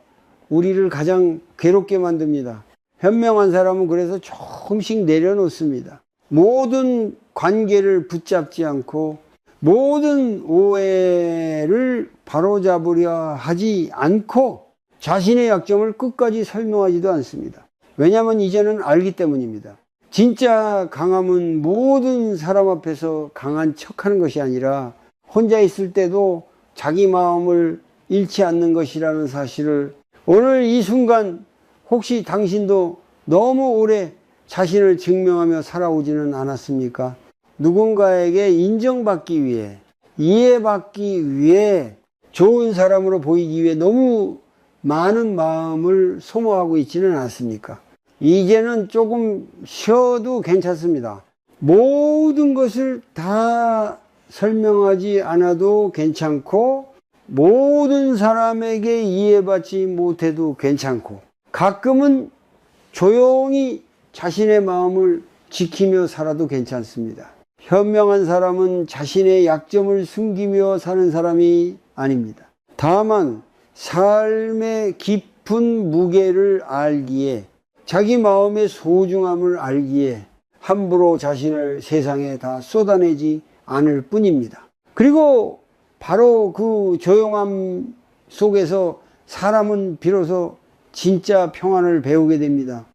우리를 가장 괴롭게 만듭니다. 현명한 사람은 그래서 조금씩 내려놓습니다. 모든 관계를 붙잡지 않고 모든 오해를 바로잡으려 하지 않고 자신의 약점을 끝까지 설명하지도 않습니다. 왜냐하면 이제는 알기 때문입니다. 진짜 강함은 모든 사람 앞에서 강한 척하는 것이 아니라 혼자 있을 때도 자기 마음을 잃지 않는 것이라는 사실을, 오늘 이 순간 혹시 당신도 너무 오래 자신을 증명하며 살아오지는 않았습니까? 누군가에게 인정받기 위해, 이해받기 위해, 좋은 사람으로 보이기 위해 너무 많은 마음을 소모하고 있지는 않습니까? 이제는 조금 쉬어도 괜찮습니다. 모든 것을 다 설명하지 않아도 괜찮고 모든 사람에게 이해받지 못해도 괜찮고 가끔은 조용히 자신의 마음을 지키며 살아도 괜찮습니다. 현명한 사람은 자신의 약점을 숨기며 사는 사람이 아닙니다. 다만 삶의 깊은 무게를 알기에, 자기 마음의 소중함을 알기에 함부로 자신을 세상에 다 쏟아내지 않을 뿐입니다. 그리고 바로 그 조용함 속에서 사람은 비로소 진짜 평안을 배우게 됩니다.